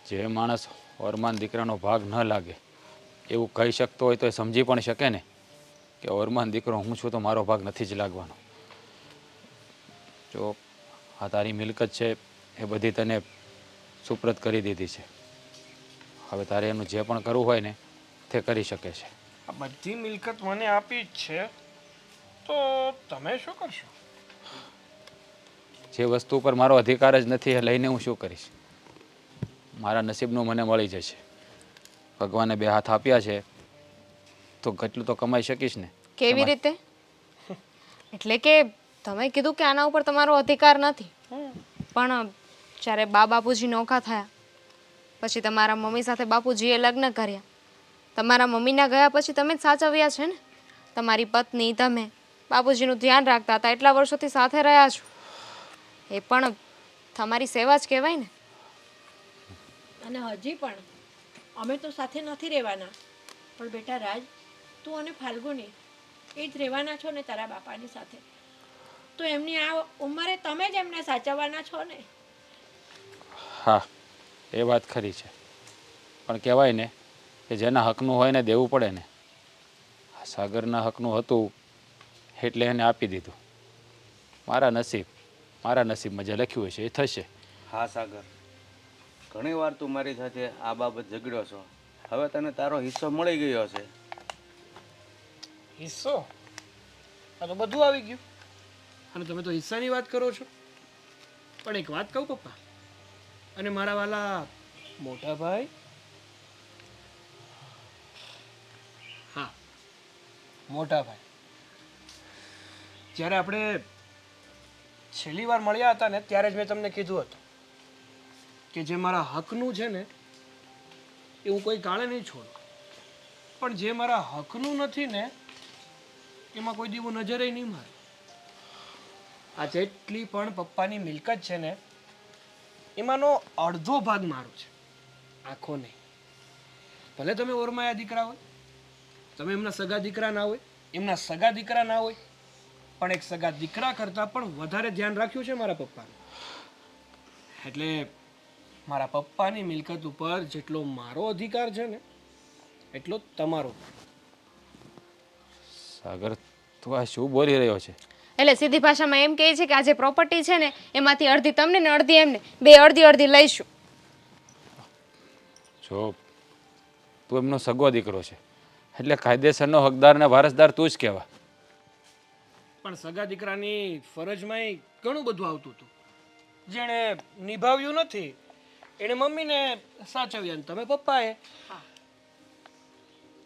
Speaker 4: જે માણસ ઓરમાન દીકરાનો ભાગ ન લાગે એવું કહી શકતો હોય તો એ સમજી પણ શકે ને કે ઓરમાન દીકરો હું છું તો મારો ભાગ નથી જ લાગવાનો. જો આ તારી મિલકત છે એ બધી તને સુપ્રત કરી દીધી છે. હવે તારે એનું જે પણ કરવું હોય ને તે કરી શકે છે.
Speaker 2: આ બધી મિલકત મને આપી જ છે, તો તમે શું કરશો?
Speaker 4: જે વસ્તુ પર મારો અધિકાર જ નથી એ લઈને હું શું કરીશ? મારા નસીબનું મને મળી જશે. ભગવાને બે હાથ આપ્યા છે તો કેટલું તો કમાઈ શકીશ ને.
Speaker 6: કેવી રીતે? એટલે કે તમે કીધું કે આના ઉપર તમારો અધિકાર નથી, પણ જ્યારે બાપુજી નોખા થયા પછી તમારા મમ્મી સાથે બાપુજીએ લગ્ન કર્યા. તમારા મમ્મીના ગયા પછી તમે જ સાચવ્યા છે ને. તમારી પત્ની, તમે બાપુજીનું ધ્યાન રાખતા હતા, એટલા વર્ષોથી સાથે રહ્યા છો, એ પણ તમારી સેવા જ કહેવાય ને.
Speaker 1: અને હજી પણ અમે તો સાથે નથી રહેવાના, પણ બેટા રાજ, તું અને ફાલ્ગુની એ જ રહેવાના છો ને તારા બાપાની સાથે. તો એમની આ ઉંમરે તમે જ એમને સાચવવાના છો ને.
Speaker 4: હા, એ વાત ખરી છે, પણ કહેવાય ને કે જેના હકનું હોય ને દેવું પડે ને. આ સાગરના હકનું હતું એટલે એને આપી દીધું. મારા નસીબમાં જે લખ્યું હશે એ થશે.
Speaker 3: હા સાગર, ઘણી વાર તું મારી સાથે આ બાબત ઝઘડ્યો છો. હવે તને તારો હિસ્સો મળી ગયો છે.
Speaker 2: હિસ્સો? આ તો બધું આવી ગયું અને તમે તો હિસ્સાની વાત કરો છો. પણ એક વાત કહું પપ્પા અને મારા વાલા મોટા ભાઈ, હા મોટા ભાઈ, જ્યારે આપણે છેલ્લી વાર મળ્યા હતા ને ત્યારે જ મેં તમને કીધું હતું કે જે મારા હકનું છે ને એ હું કોઈ કાળે નહીં છોડું, પણ જે મારા હકનું નથી ને એમાં કોઈ દીવું નજરે નહીં મારે. આ જેટલી પણ પપ્પાની મિલકત છે ને એમાંનો અડધો ભાગ મારો છે, આખો નહીં. ભલે તમે ઓરમાયા દીકરા હોય, તમે એમના સગા દીકરા ના હોય, એમના સગા દીકરા ના હોય, પણ એક સગા દીકરા કરતાં પણ વધારે ધ્યાન રાખ્યું છે મારા પપ્પાનું. એટલે મારા પપ્પાની મિલકત ઉપર જેટલો મારો અધિકાર છે ને એટલો તમારો.
Speaker 4: સાગર, તું આ શું બોલી રહ્યો છે?
Speaker 6: એટલે સીધી ભાષામાં એમ કહે છે કે આ જે પ્રોપર્ટી છે ને એમાંથી અડધી તમને ને અડધી એમને, બે અડધી અડધી લઈશું.
Speaker 4: જો તું એમનો સગો દીકરો છે એટલે કાયદેસરનો હકદાર ને વારસદાર તું જ કહેવા.
Speaker 2: પણ સગા દીકરાની ફરજમાં ઘણું બધું આવતું હતું જેણે નિભાવ્યું નથી. એણે મમ્મીને સાચવ્યા ને તમે પપ્પાએ.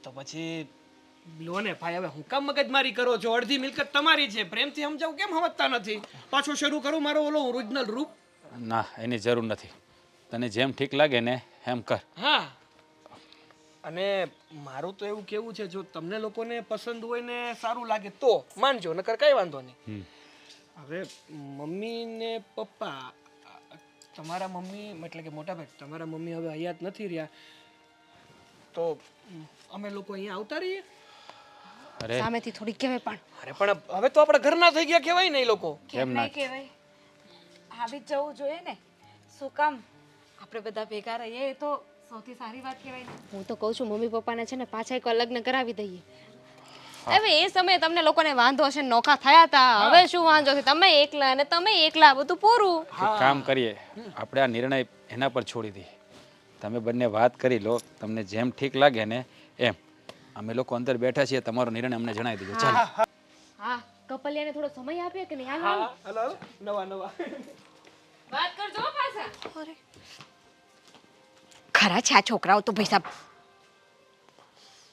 Speaker 2: તો પછી લો ને ભાઈ, હવે હું કામ મગજમારી કરો છો? અડધી મિલકત તમારી છે, પ્રેમથી સમજાવું કેમ સમજતા નથી? પાછો શરૂ કરું મારો ઓલો ઓરિજિનલ રૂપ?
Speaker 4: ના એની જરૂર નથી. તને જેમ ઠીક લાગે ને એમ કર.
Speaker 2: હા, અને મારું તો એવું કેવું છે, જો તમને લોકોને પસંદ હોય ને સારું લાગે તો માનજો, નકર કઈ વાંધો નહીં.
Speaker 4: હમ.
Speaker 2: હવે મમ્મી ને પપ્પા, તમારા મમ્મી એટલે કે મોટા ભાઈ તમારા મમ્મી હવે હયાત નથી રહ્યા, તો અમે લોકો અહીંયા આવતા રહીએ?
Speaker 4: અરે
Speaker 6: સામેથી થોડી કહેવાય પણ.
Speaker 2: અરે પણ હવે તો આપણા ઘરના થઈ ગયા કહેવાય ને એ લોકો.
Speaker 5: કેમ નહીં કહેવાય? આવી જ જવું જોઈએ ને. શું કામ આપણે બધા ભેગા રહીએ એ તો સૌથી સારી વાત કહેવાય ને.
Speaker 6: હું તો કહું છું મમ્મી પપ્પાને છે ને પાછા એક લગ્ન કરાવી દઈએ. હવે એ સમયે તમને લોકોને વાંધો હશે ને નોખા થયા હતા, હવે શું વાંધો છે? તમે એકલા અને તમે એકલા, બધું પૂરું.
Speaker 4: એક કામ કરીએ, આપણે આ નિર્ણય એના પર છોડી દઈએ. તમે બંને વાત કરી લો, તમને જેમ ઠીક લાગે ને એમ. અમે લોકો અંદર બેઠા છીએ, તમારો નિર્ણય અમને જણાવી દેજો. ચાલો.
Speaker 6: હા, કપલિયાને થોડો સમય આપ્યો કે નહીં? હાલો
Speaker 2: હાલો હાલો, નવા નવા.
Speaker 6: વાત કરજો પાછા.
Speaker 1: ખરા છે આ છોકરાઓ તો ભાઈ સાહેબ.